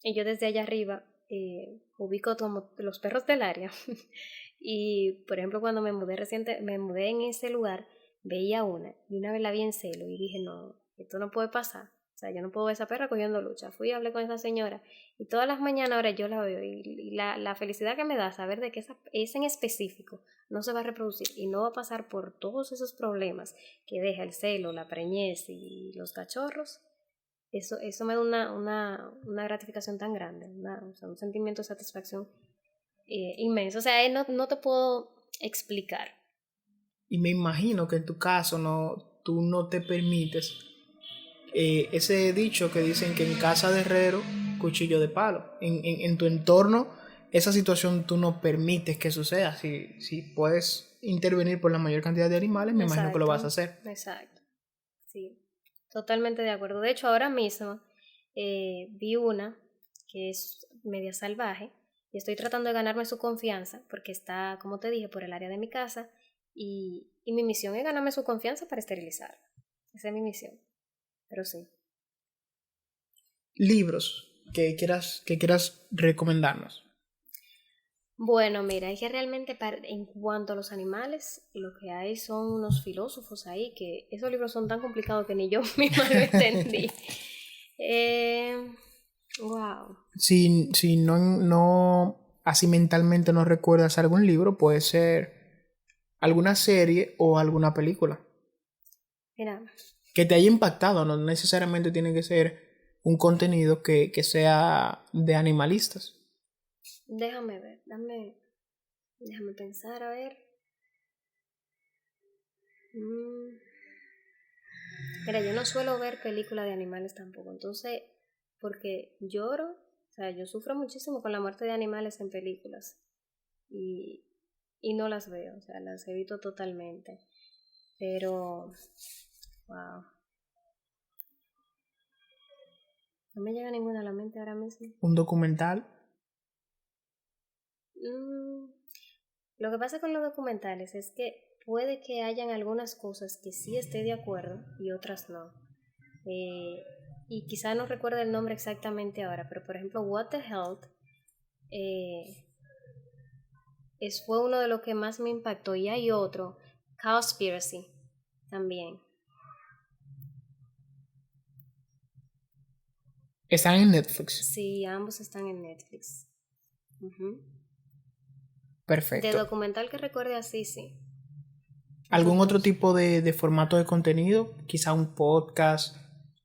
y yo desde allá arriba ubico como los perros del área. Y, por ejemplo, cuando me mudé en ese lugar, veía una y una vez la vi en celo y dije, no, esto no puede pasar. O sea, yo no puedo ver esa perra cogiendo lucha. Fui y hablé con esa señora y todas las mañanas ahora yo la veo y la felicidad que me da saber de que esa en específico no se va a reproducir y no va a pasar por todos esos problemas que deja el celo, la preñez y los cachorros. Eso me da una gratificación tan grande, o sea, un sentimiento de satisfacción inmenso. O sea, no te puedo explicar. Y me imagino que en tu caso tú no te permites ese dicho que dicen que en casa de herrero, cuchillo de palo. En tu entorno, esa situación tú no permites que suceda. Si puedes intervenir por la mayor cantidad de animales, me imagino que lo vas a Exacto, hacer. exacto. Sí, totalmente de acuerdo. De hecho, ahora mismo vi una que es media salvaje y estoy tratando de ganarme su confianza porque está, como te dije, por el área de mi casa y mi misión es ganarme su confianza para esterilizarla. Esa es mi misión. Pero sí. Libros que quieras recomendarnos. Bueno, mira, es que realmente en cuanto a los animales, lo que hay son unos filósofos ahí que esos libros son tan complicados que ni yo misma lo entendí. Wow. Si no, así mentalmente no recuerdas algún libro, puede ser alguna serie o alguna película Mira, que te haya impactado. No necesariamente tiene que ser un contenido que sea de animalistas. déjame ver, déjame pensar, a ver. Mm, Mira, yo no suelo ver películas de animales tampoco, entonces, porque lloro, o sea, yo sufro muchísimo con la muerte de animales en películas y, y no las veo, o sea, las evito totalmente. Pero, wow, no me llega ninguna a la mente ahora mismo. Un documental. Mm, Lo que pasa con los documentales es que puede que hayan algunas cosas que sí esté de acuerdo y otras no. Eh, y quizá no recuerdo el nombre exactamente ahora, pero por ejemplo, What the Health eh, fue uno de los que más me impactó. Y hay otro, Cowspiracy, también. Están en Netflix. Sí, ambos están en Netflix. Ujú. De Perfecto. documental que recuerde así, sí. Esos ¿Algún otro dos. tipo de formato de contenido? Quizá un podcast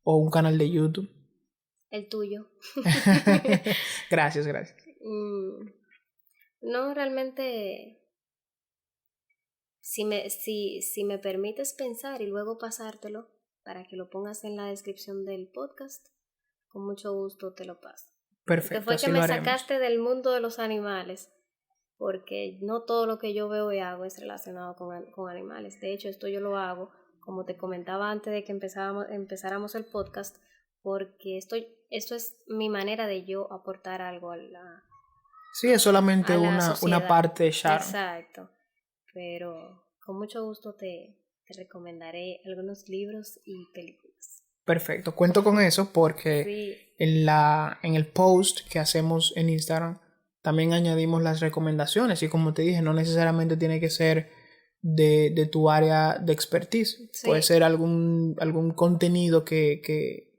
o un canal de YouTube. El tuyo. Gracias, gracias. Mm, no, realmente, si me permites pensar y luego pasártelo para que lo pongas en la descripción del podcast, con mucho gusto te lo paso. Porque Perfecto, fue que así lo me haremos. sacaste del mundo de los animales, porque no todo lo que yo veo y hago es relacionado con animales. De hecho, esto yo lo hago, como te comentaba antes de que empezáramos el podcast, porque esto es mi manera de yo aportar algo Sí, es solamente a la una sociedad. parte de Sharon. Exacto. Pero con mucho gusto te recomendaré algunos libros y películas. Perfecto, cuento con eso porque Sí. en el post que hacemos en Instagram también añadimos las recomendaciones y como te dije, no necesariamente tiene que ser de tu área de expertise. Sí. Puede ser algún contenido que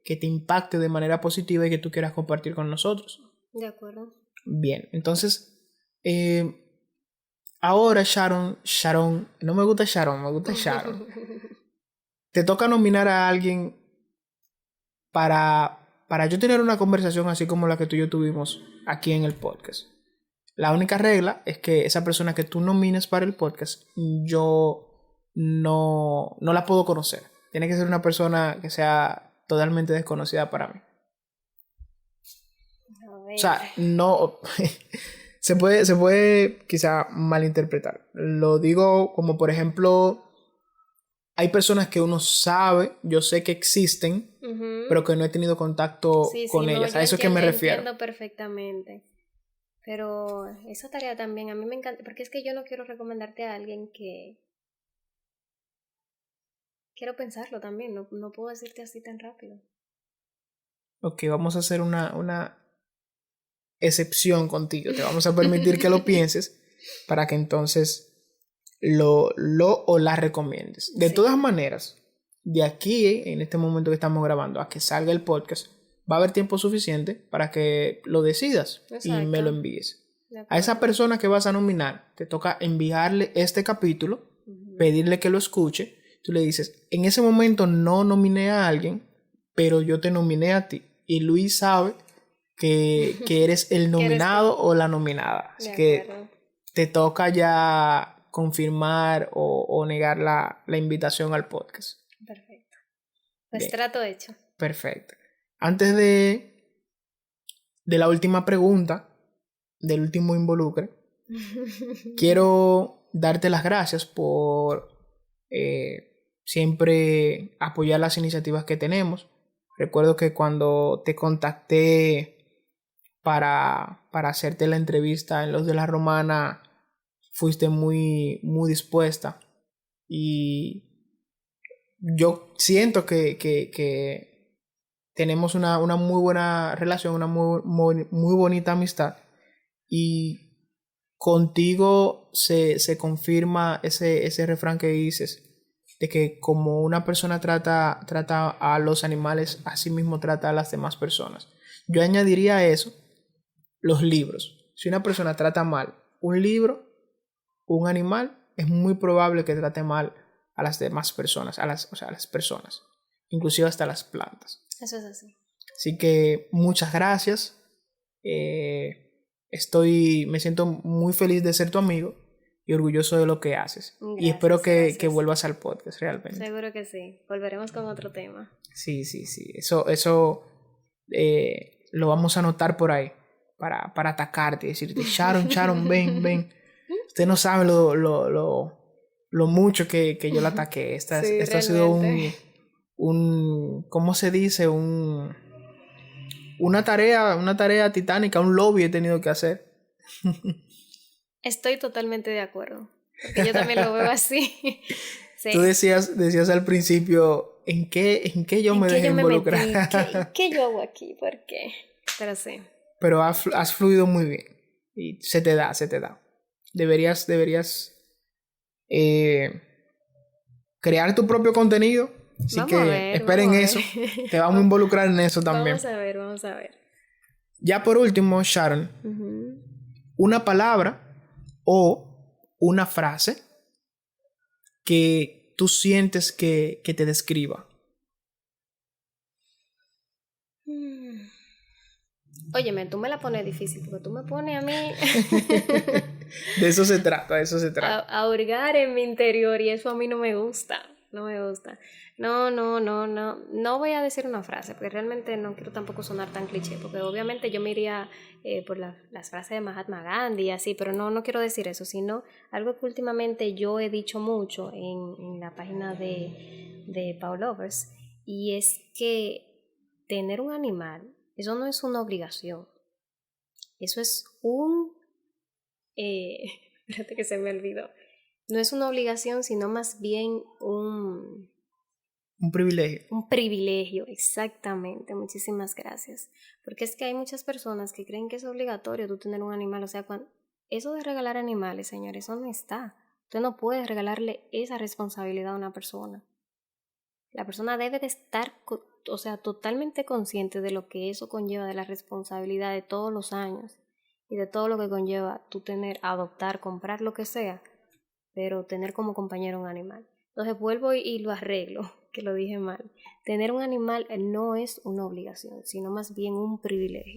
te impacte de manera positiva y que tú quieras compartir con nosotros. De acuerdo. Bien, entonces, ahora Sharon, no me gusta Sharon, me gusta Sharon. Te toca nominar a alguien para yo tener una conversación así como la que tú y yo tuvimos aquí en el podcast. La única regla es que esa persona que tú nomines para el podcast, yo no la puedo conocer. Tiene que ser una persona que sea totalmente desconocida para mí. O sea, no... se puede quizá malinterpretar. Lo digo como por ejemplo... Hay personas que uno sabe, yo sé que existen, pero que no he tenido contacto con ellas. No, a eso es que me refiero. Entiendo perfectamente. Pero esa tarea también a mí me encanta, porque es que yo no quiero recomendarte a alguien que... Quiero pensarlo también, no puedo decirte así tan rápido. Ok, vamos a hacer una excepción contigo. Te vamos a permitir que lo pienses para que entonces lo o la recomiendes. De todas maneras, de aquí, en este momento que estamos grabando, a que salga el podcast, va a haber tiempo suficiente para que lo decidas. Exacto. Y me lo envíes. A esa persona que vas a nominar, te toca enviarle este capítulo, pedirle que lo escuche. Tú le dices, en ese momento no nominé a alguien, pero yo te nominé a ti. Y Luis sabe que eres el nominado o la nominada. Así que te toca ya confirmar o negar la invitación al podcast. Perfecto. Pues trato hecho. Perfecto. Antes de la última pregunta, del último involucre, quiero darte las gracias por siempre apoyar las iniciativas que tenemos. Recuerdo que cuando te contacté para hacerte la entrevista en Los de la Romana, fuiste muy, muy dispuesta y yo siento que tenemos una muy buena relación, una muy bonita amistad y contigo se confirma ese refrán que dices de que como una persona trata a los animales, así mismo trata a las demás personas. Yo añadiría a eso los libros. Si una persona trata mal un libro, un animal, es muy probable que trate mal a las demás personas, a las personas, inclusive hasta las plantas. Eso es así. Así que muchas gracias. Me siento muy feliz de ser tu amigo y orgulloso de lo que haces. Gracias, y espero que vuelvas al podcast realmente. Seguro que sí. Volveremos con otro tema. Sí. Eso lo vamos a anotar por ahí para atacarte y decirte, Sharon, ven. Usted no sabe lo mucho que yo la ataqué. Esto ha sido un ¿cómo se dice? Una tarea titánica, un lobby he tenido que hacer. Estoy totalmente de acuerdo. Porque yo también lo veo así. Sí. Tú decías al principio, ¿en qué yo me dejé involucrar? ¿Qué yo hago aquí? ¿Por qué? Pero sí. Pero has fluido muy bien. Y se te da. Deberías crear tu propio contenido. Así esperen eso. Te vamos a involucrar en eso también. Vamos a ver. Ya por último, Sharon, una palabra o una frase que tú sientes que te describa. Óyeme, tú me la pones difícil porque tú me pones a mí... De eso se trata. A hurgar en mi interior y eso a mí no me gusta. No voy a decir una frase porque realmente no quiero tampoco sonar tan cliché porque obviamente yo me iría por las frases de Mahatma Gandhi y así, pero no quiero decir eso, sino algo que últimamente yo he dicho mucho en la página de Paulovers, y es que tener un animal, eso no es una obligación, eso es espérate que se me olvidó. No es una obligación, sino más bien Un privilegio. un privilegio, exactamente. Muchísimas gracias. Porque es que hay muchas personas que creen que es obligatorio tú tener un animal. O sea, eso de regalar animales, señores, eso no está. Usted no puede regalarle esa responsabilidad a una persona. La persona debe de estar, o sea, totalmente consciente de lo que eso conlleva, de la responsabilidad de todos los años y de todo lo que conlleva tú tener, adoptar, comprar, lo que sea, pero tener como compañero un animal. Entonces vuelvo y lo arreglo, que lo dije mal. Tener un animal no es una obligación, sino más bien un privilegio.